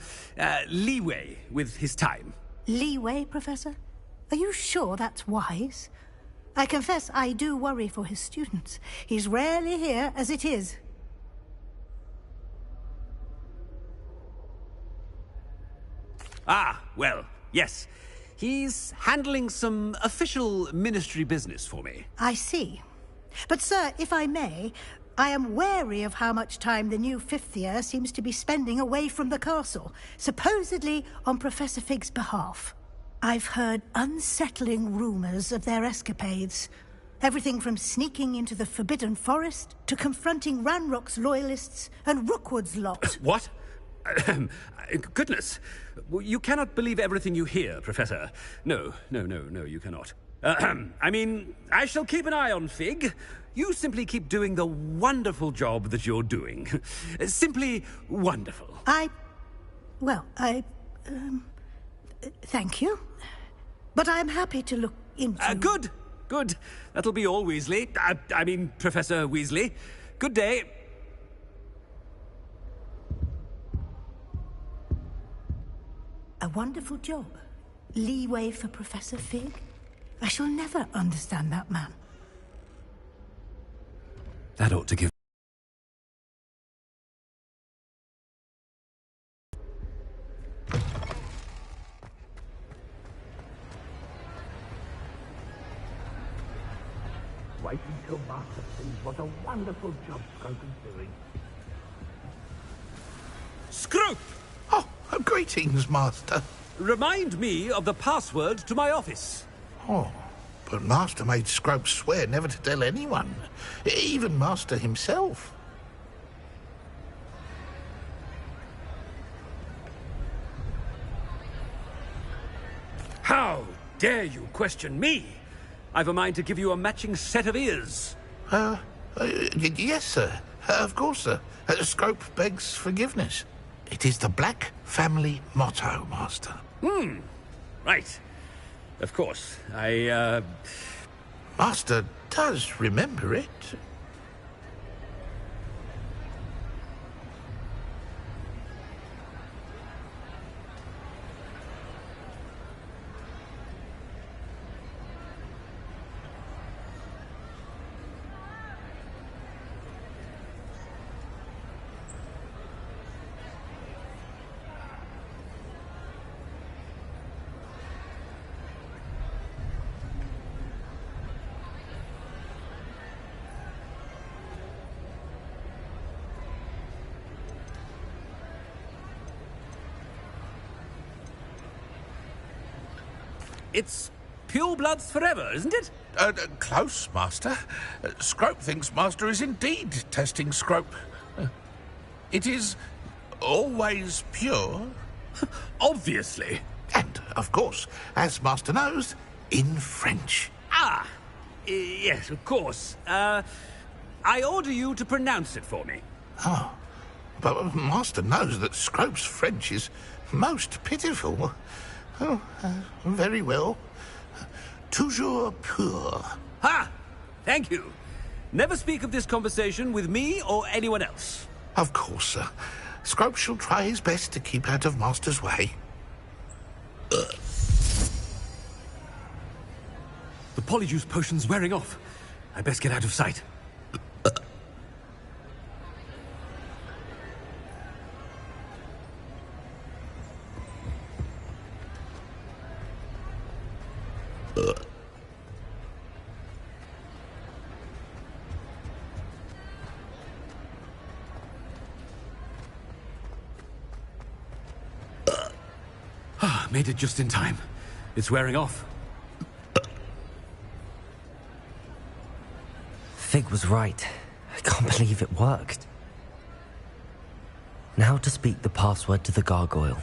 S12: leeway with his time.
S18: Leeway, Professor? Are you sure that's wise? I confess I do worry for his students. He's rarely here as it is.
S12: Ah, well, yes. He's handling some official ministry business for me.
S18: I see. But, sir, if I may, I am wary of how much time the new fifth year seems to be spending away from the castle, supposedly on Professor Fig's behalf. I've heard unsettling rumors of their escapades. Everything from sneaking into the Forbidden Forest to confronting Ranrock's loyalists and Rookwood's lot.
S12: What? Goodness. You cannot believe everything you hear, Professor. No, you cannot. I mean, I shall keep an eye on Fig. You simply keep doing the wonderful job that you're doing. Simply wonderful.
S18: Thank you. But I'm happy to look into...
S12: Good. That'll be all, Weasley. I mean, Professor Weasley. Good day.
S18: A wonderful job. Leeway for Professor Fig. I shall never understand that man.
S12: That ought to give...
S11: Wait until Master sees what a wonderful job Scrope is doing.
S12: Scrope!
S8: Oh, greetings, Master.
S12: Remind me of the password to my office.
S8: Oh, but Master made Scrope swear never to tell anyone, even Master himself.
S12: How dare you question me? I've a mind to give you a matching set of ears.
S8: Yes, sir. Of course, sir. Scrope begs forgiveness. It is the Black family motto, Master.
S12: Right. Of course.
S8: Master does remember it.
S12: It's pure bloods forever, isn't it?
S8: Close, Master. Scrope thinks Master is indeed testing Scrope. It is always pure.
S12: Obviously.
S8: And, of course, as Master knows, in French.
S12: Ah, yes, of course. I order you to pronounce it for me.
S8: Oh, but Master knows that Scrope's French is most pitiful. Oh, very well. Toujours pur.
S12: Ha! Thank you. Never speak of this conversation with me or anyone else.
S8: Of course, sir. Scrope shall try his best to keep out of Master's way.
S12: The polyjuice potion's wearing off. I best get out of sight. Made it just in time. It's wearing off.
S2: Fig was right. I can't believe it worked. Now to speak the password to the gargoyle.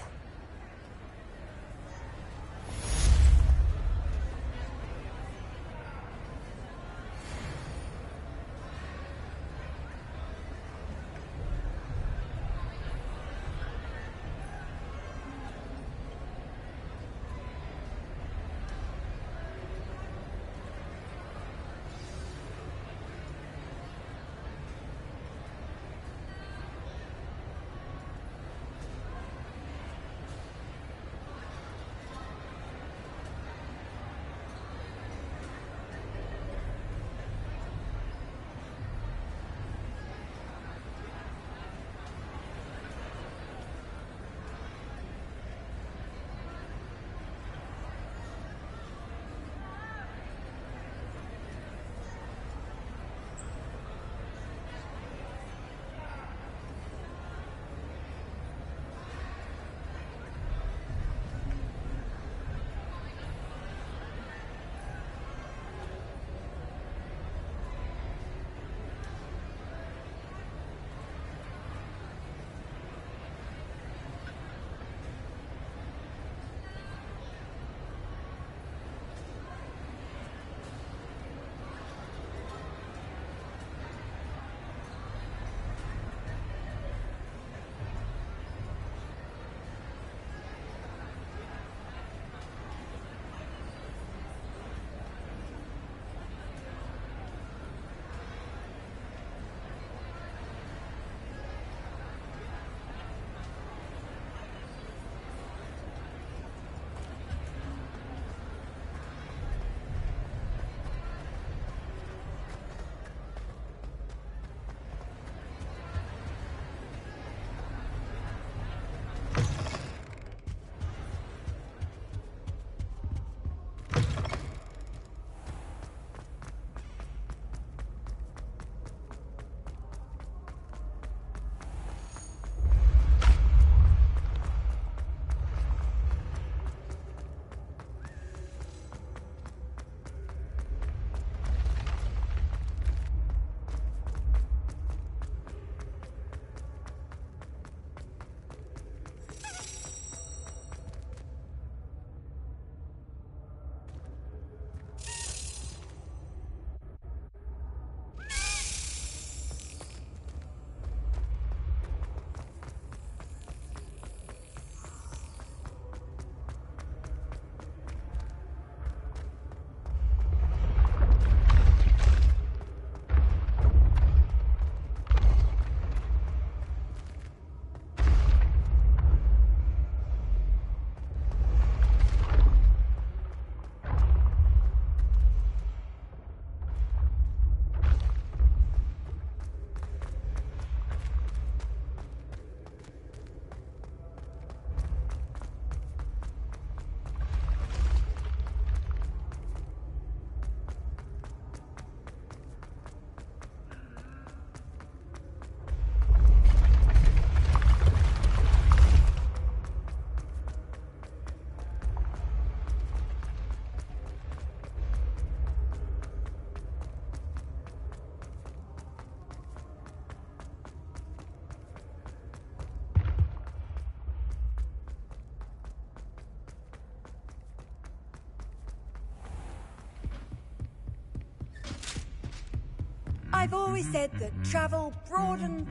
S6: I've always said that travel broadens...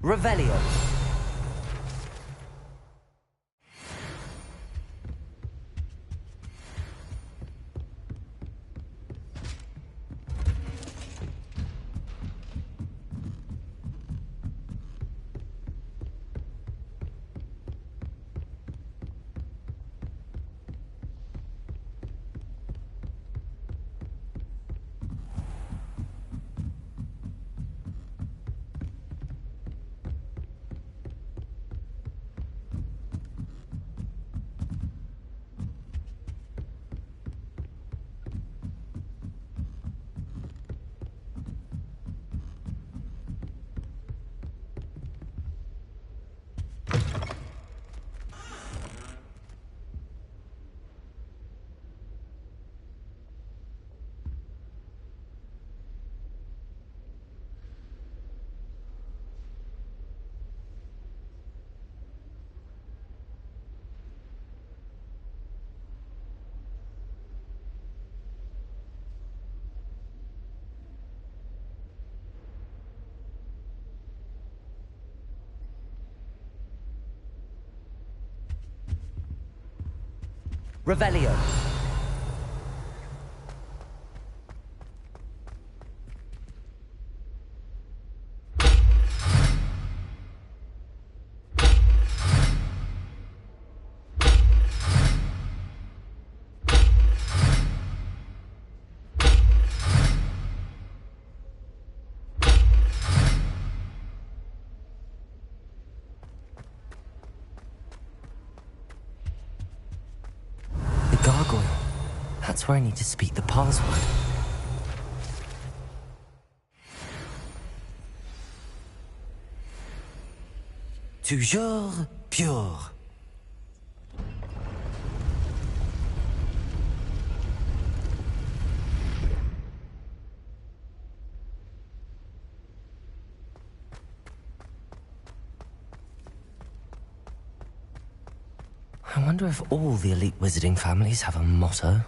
S2: Revelio. Revelio. Gargoyle. That's where I need to speak the password. Toujours pure. I wonder if all the elite wizarding families have a motto.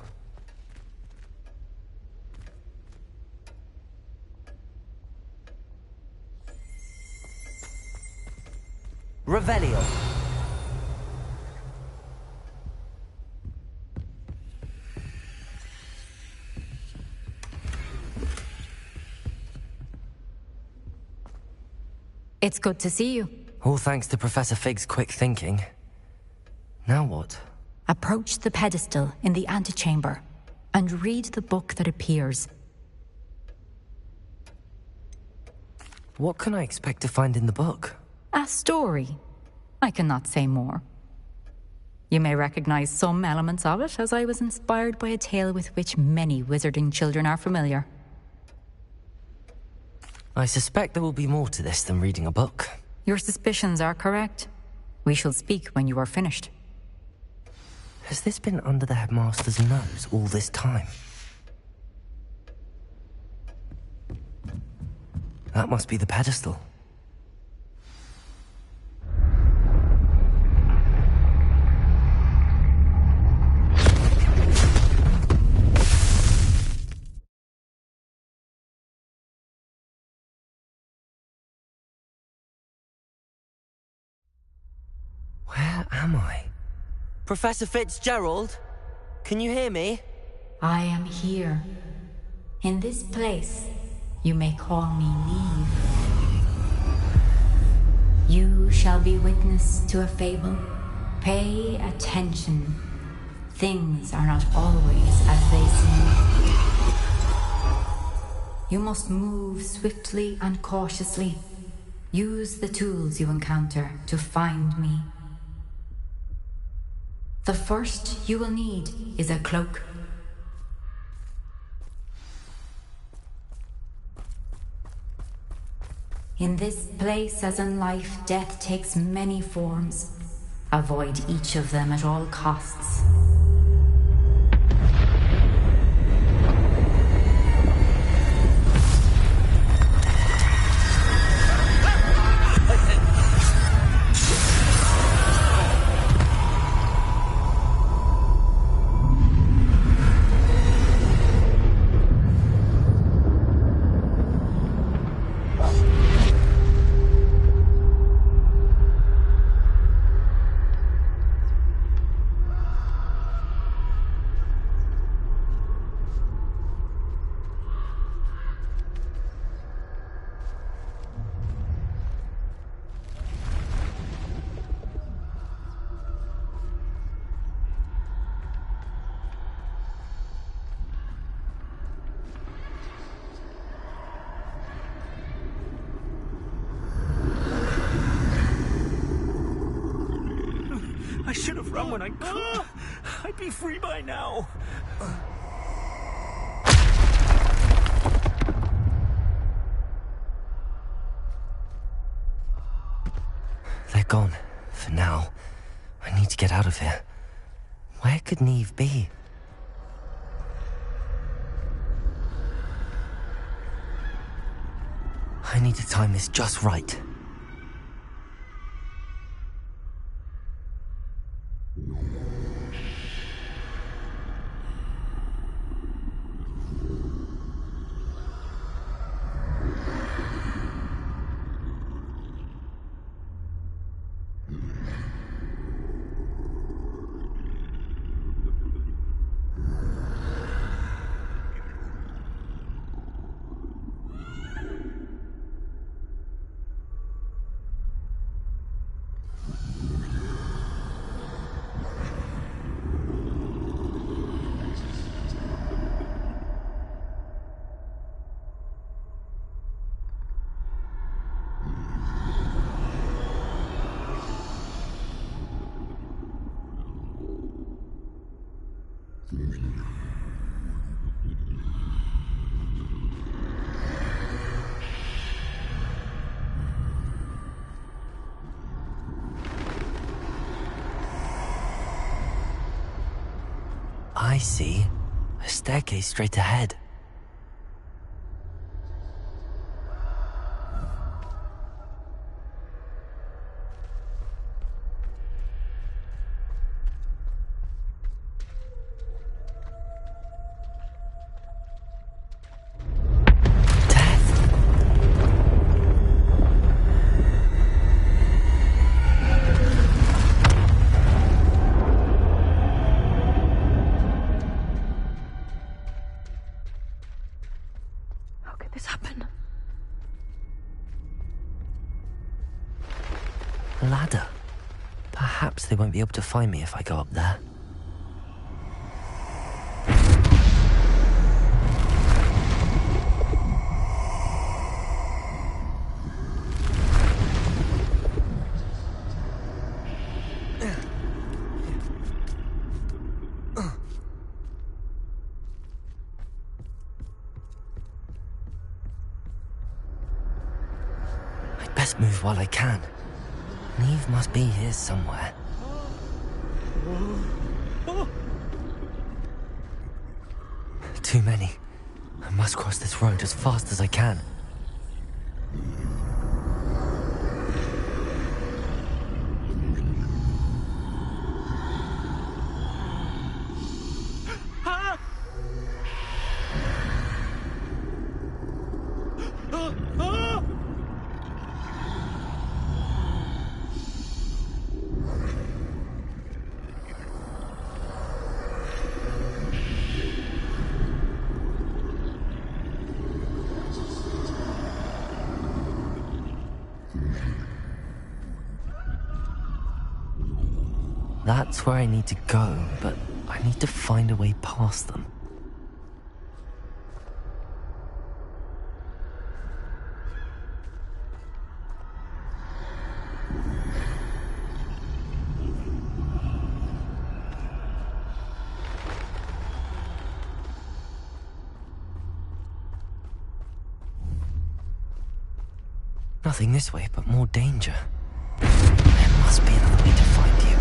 S2: Revelio.
S10: It's good to see you.
S2: All thanks to Professor Fig's quick thinking. Now what?
S10: Approach the pedestal in the antechamber and read the book that appears.
S2: What can I expect to find in the book?
S10: A story. I cannot say more. You may recognize some elements of it, as I was inspired by a tale with which many wizarding children are familiar.
S2: I suspect there will be more to this than reading a book.
S10: Your suspicions are correct. We shall speak when you are finished.
S2: Has this been under the headmaster's nose all this time? That must be the pedestal. Where am I? Professor Fitzgerald? Can you hear me?
S10: I am here. In this place, you may call me Neve. You shall be witness to a fable. Pay attention. Things are not always as they seem. You must move swiftly and cautiously. Use the tools you encounter to find me. The first you will need is a cloak. In this place, as in life, death takes many forms. Avoid each of them at all costs.
S12: should have run when I could. I'd be free by now.
S2: They're gone. For now. I need to get out of here. Where could Neve be? I need to time this just right. I see. A staircase straight ahead. Ladder. Perhaps they won't be able to find me if I go up there. I'd best move while I can. Neve must be here somewhere. Too many. I must cross this road as fast as I can. That's where I need to go, but I need to find a way past them. Nothing this way, but more danger. There must be another way to find you.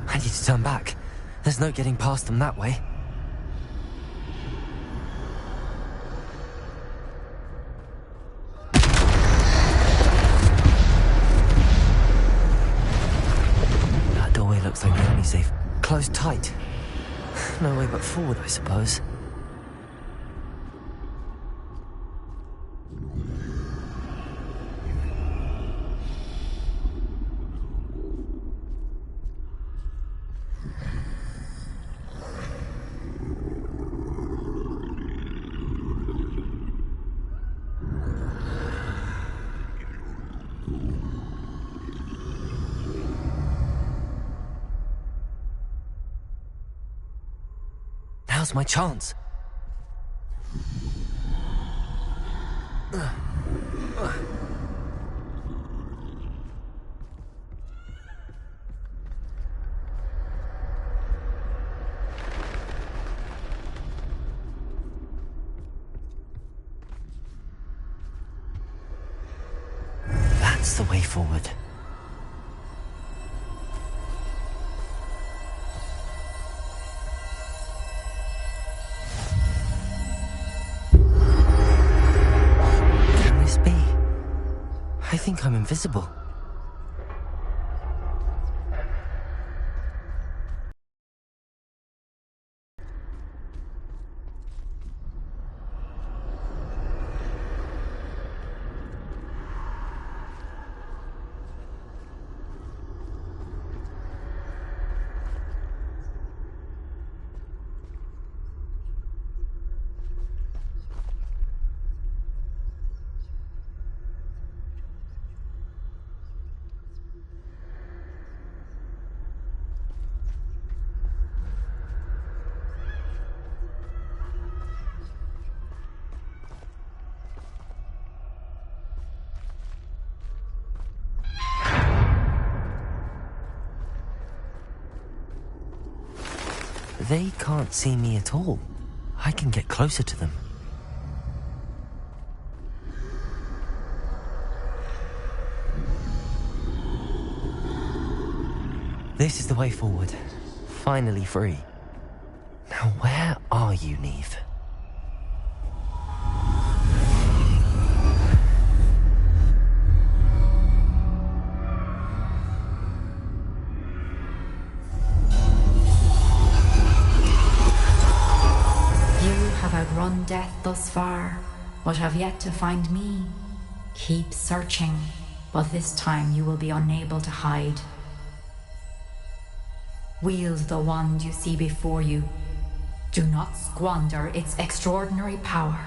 S2: I need to turn back. There's no getting past them that way. That doorway looks like the only safe. Closed tight. No way but forward, I suppose. Now's my chance. the way forward. Can this be? I think I'm invisible. They can't see me at all. I can get closer to them. This is the way forward. Finally free. Now where are you, Neve?
S10: Outrun death thus far, but have yet to find me. Keep searching, but this time you will be unable to hide. Wield the wand you see before you. Do not squander its extraordinary power.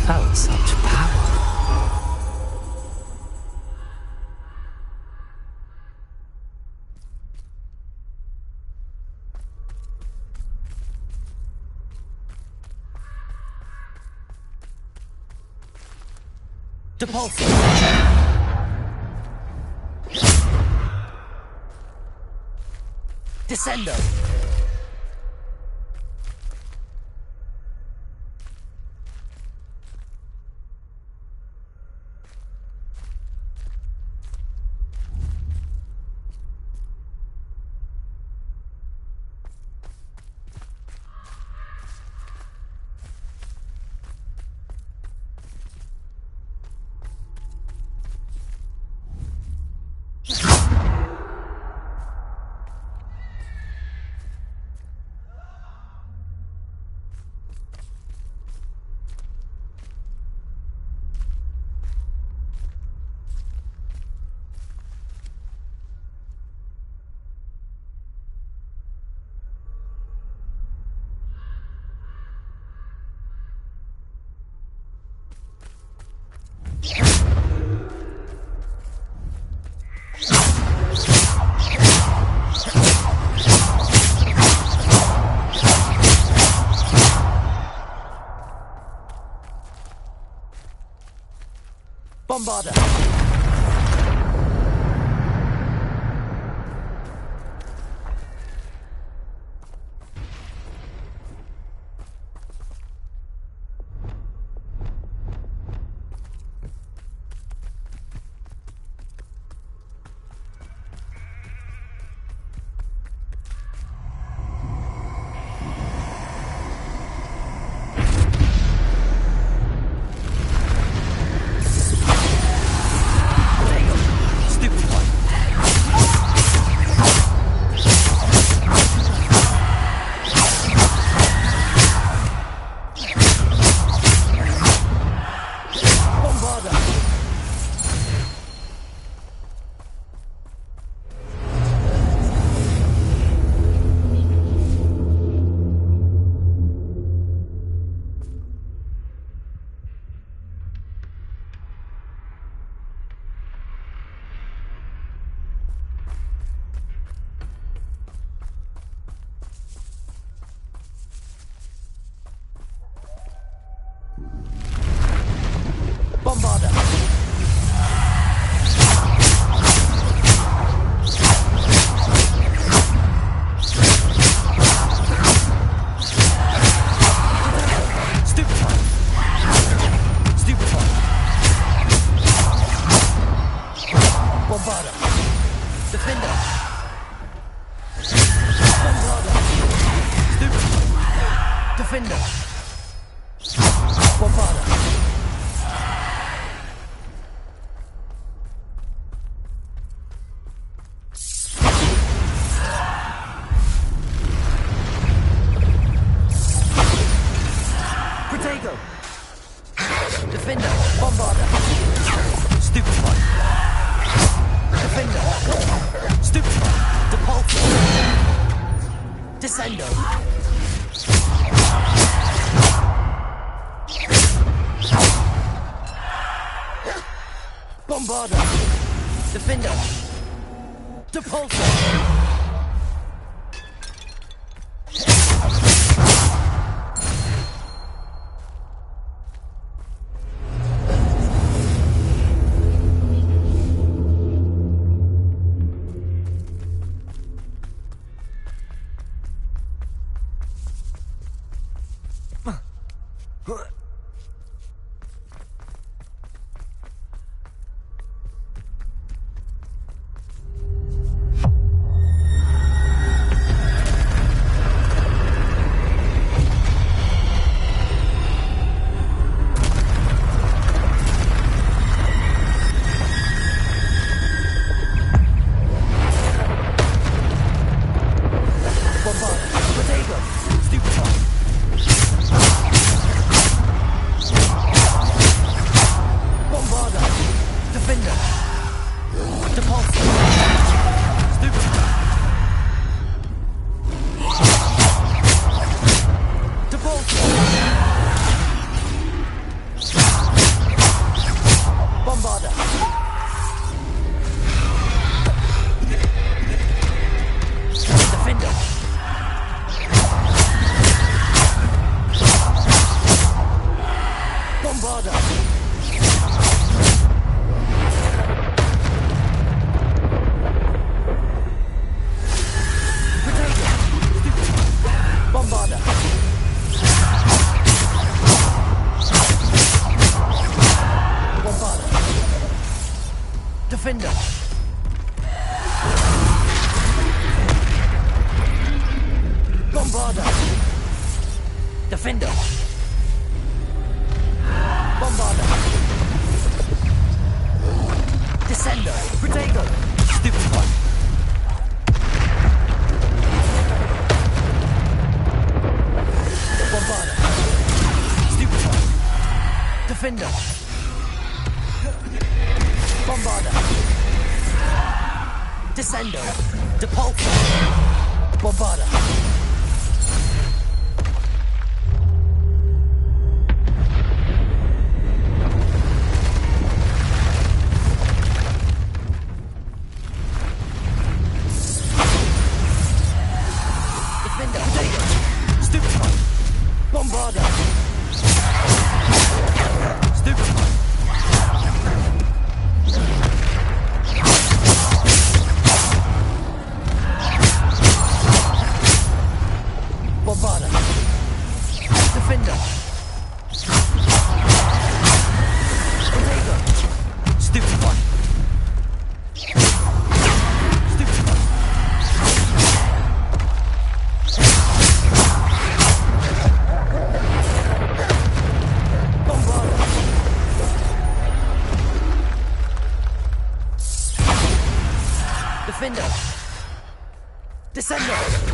S2: Felt such power. Depulse. Descendo. Bombarder. Bombarder! Stupefy! Stupefy! Bombarder! Defender! Bombarder! Stupefy! Defender! Bombarder! Protego! Defender! Bombarder! Stupefy! Defender! Stupefy! Depulso! Descendo! Bombarder! Defender! Depulso! Defender! Bombarder! Defender! Bombarder! Descender! Protego! Stupefy! Bombarder! Stupefy! Defender! Bombarder! Descendo! Depulso! Bombarder! Defender! Protego! Stupefy! Bombarder! Stupefy! Bombarder! Defender! Protego! Stupefy! Stupefy! Bombarder! Defender! Descender!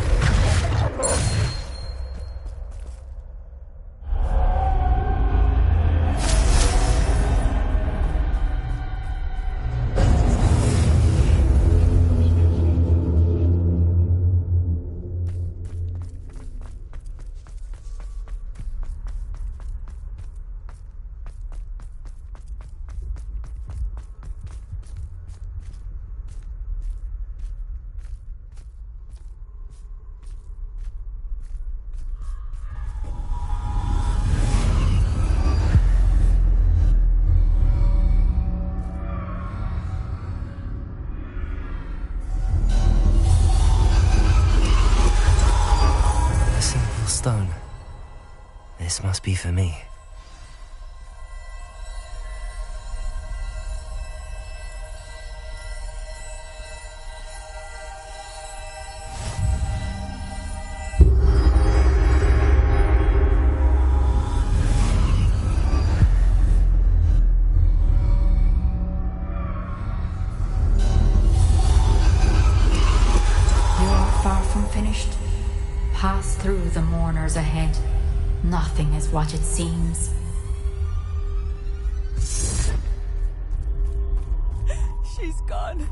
S2: This must be for me.
S10: Pass through the mourners ahead. Nothing is what it seems.
S19: She's gone.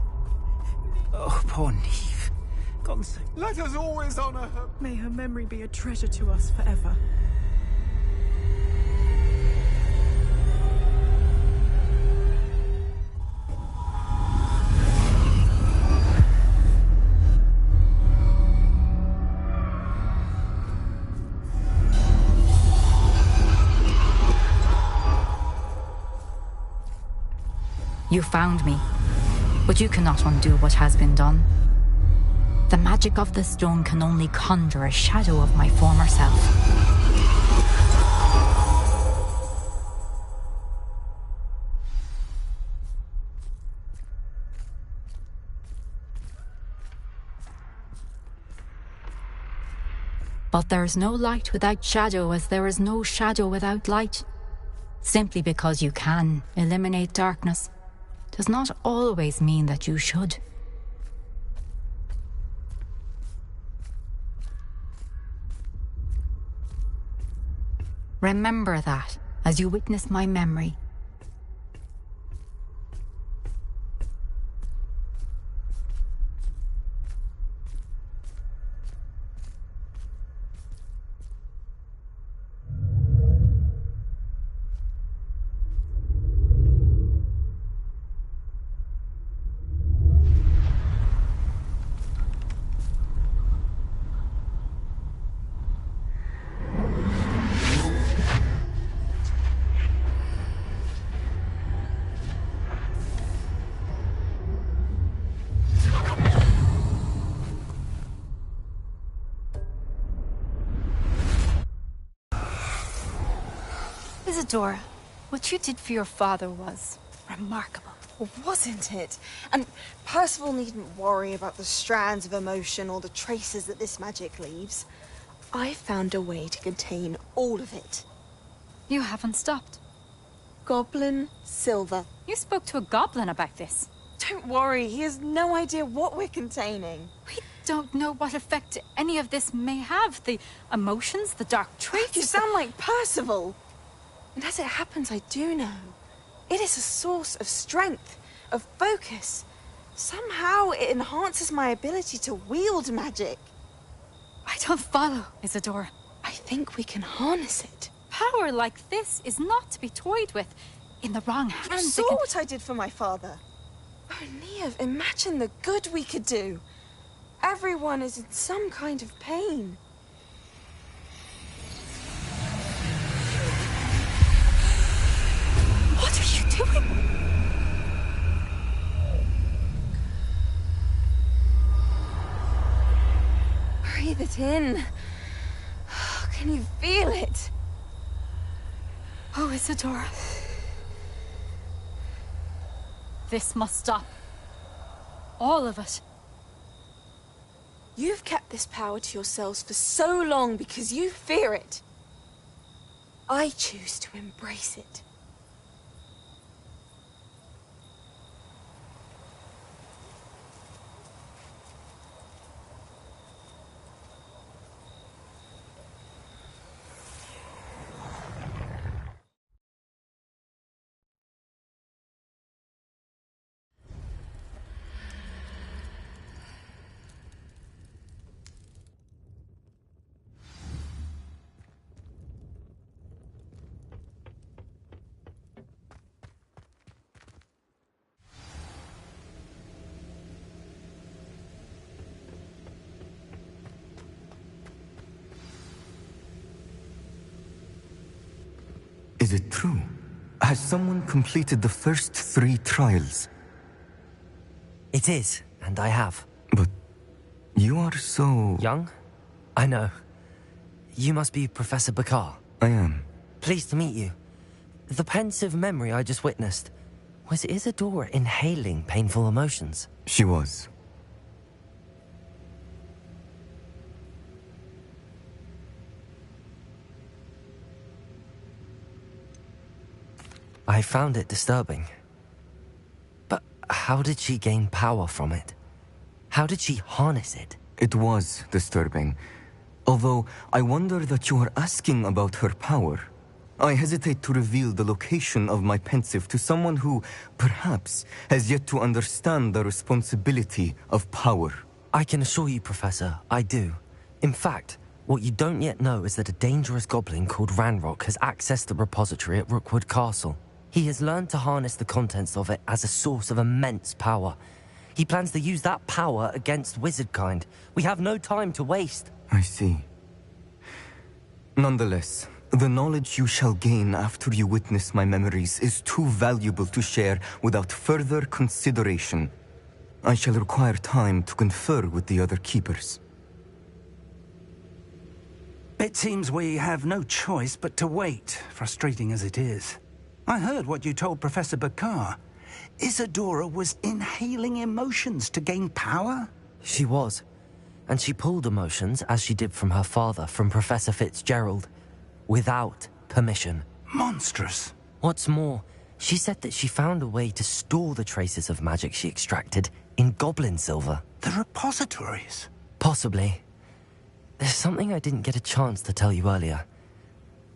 S11: Oh, poor Neve.
S19: God save.
S11: Let us always honor her.
S19: May her memory be a treasure to us forever.
S10: You found me, but you cannot undo what has been done. The magic of the stone can only conjure a shadow of my former self. But there is no light without shadow, as there is no shadow without light. Simply because you can eliminate darkness does not always mean that you should. Remember that as you witness my memory.
S20: Isadora, what you did for your father was remarkable.
S21: Well, wasn't it? And Percival needn't worry about the strands of emotion or the traces that this magic leaves. I found a way to contain all of it.
S20: You haven't stopped.
S21: Goblin Silver.
S20: You spoke to a goblin about this.
S21: Don't worry, he has no idea what we're containing.
S20: We don't know what effect any of this may have. The emotions, the dark traits.
S21: You sound like Percival. And as it happens, I do know. It is a source of strength, of focus. Somehow it enhances my ability to wield magic.
S20: I don't follow, Isadora.
S21: I think we can harness it.
S20: Power like this is not to be toyed with. In the wrong hands,
S21: You saw what I did for my father. Oh, Neve, imagine the good we could do. Everyone is in some kind of pain.
S20: What are you doing?
S21: Breathe it in. Can you feel it?
S20: Oh, Isadora. This must stop. All of it.
S21: You've kept this power to yourselves for so long because you fear it. I choose to embrace it.
S22: Is it true? Has someone completed the first 3 trials?
S2: It is, and I have.
S22: But you are so...
S2: Young? I know. You must be Professor Bakar.
S22: I am.
S2: Pleased to meet you. The pensive memory I just witnessed, was Isadora inhaling painful emotions?
S22: She was.
S2: I found it disturbing. But how did she gain power from it? How did she harness it?
S22: It was disturbing. Although I wonder that you are asking about her power. I hesitate to reveal the location of my pensive to someone who, perhaps, has yet to understand the responsibility of power.
S2: I can assure you, Professor, I do. In fact, what you don't yet know is that a dangerous goblin called Ranrock has accessed the repository at Rookwood Castle. He has learned to harness the contents of it as a source of immense power. He plans to use that power against wizardkind. We have no time to waste.
S22: I see. Nonetheless, the knowledge you shall gain after you witness my memories is too valuable to share without further consideration. I shall require time to confer with the other keepers.
S11: It seems we have no choice but to wait, frustrating as it is. I heard what you told Professor Bakar. Isadora was inhaling emotions to gain power?
S2: She was. And she pulled emotions, as she did from her father, from Professor Fitzgerald, without permission.
S11: Monstrous.
S2: What's more, she said that she found a way to store the traces of magic she extracted in goblin silver.
S11: The repositories?
S2: Possibly. There's something I didn't get a chance to tell you earlier.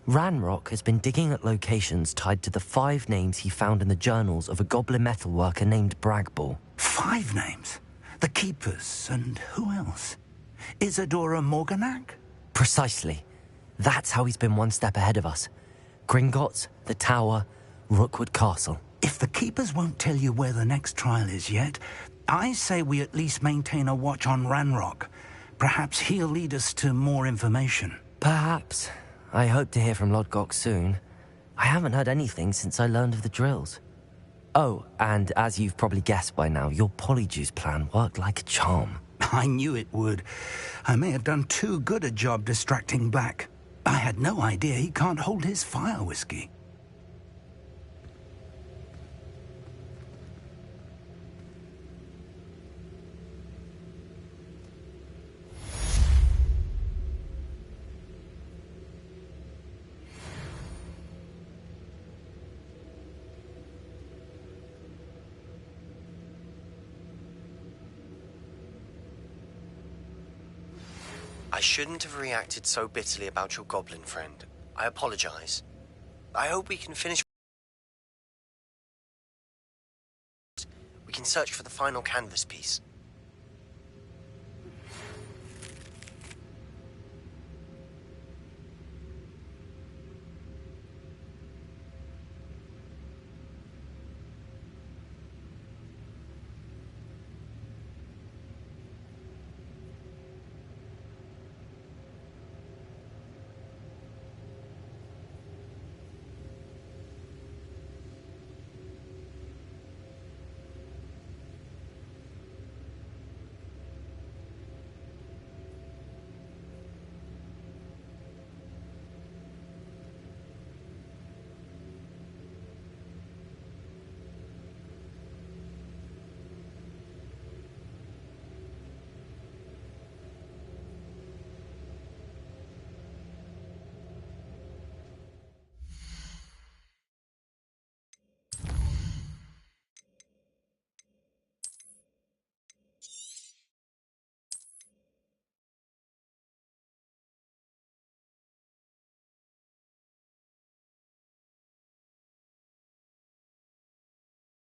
S2: Ranrock has been digging at locations tied to the 5 names he found in the journals of a goblin metalworker named Bragball.
S11: 5 names? The Keepers, and who else? Isadora Morganac?
S2: Precisely. That's how he's been one step ahead of us. Gringotts, the Tower, Rookwood Castle.
S11: If the Keepers won't tell you where the next trial is yet, I say we at least maintain a watch on Ranrock. Perhaps he'll lead us to more information.
S2: Perhaps. I hope to hear from Lodgok soon. I haven't heard anything since I learned of the drills. Oh, and as you've probably guessed by now, your polyjuice plan worked like a charm.
S11: I knew it would. I may have done too good a job distracting Black. I had no idea he can't hold his fire whiskey.
S3: I shouldn't have reacted so bitterly about your goblin friend. I apologize. I hope we can finish. We can search for the final canvas piece.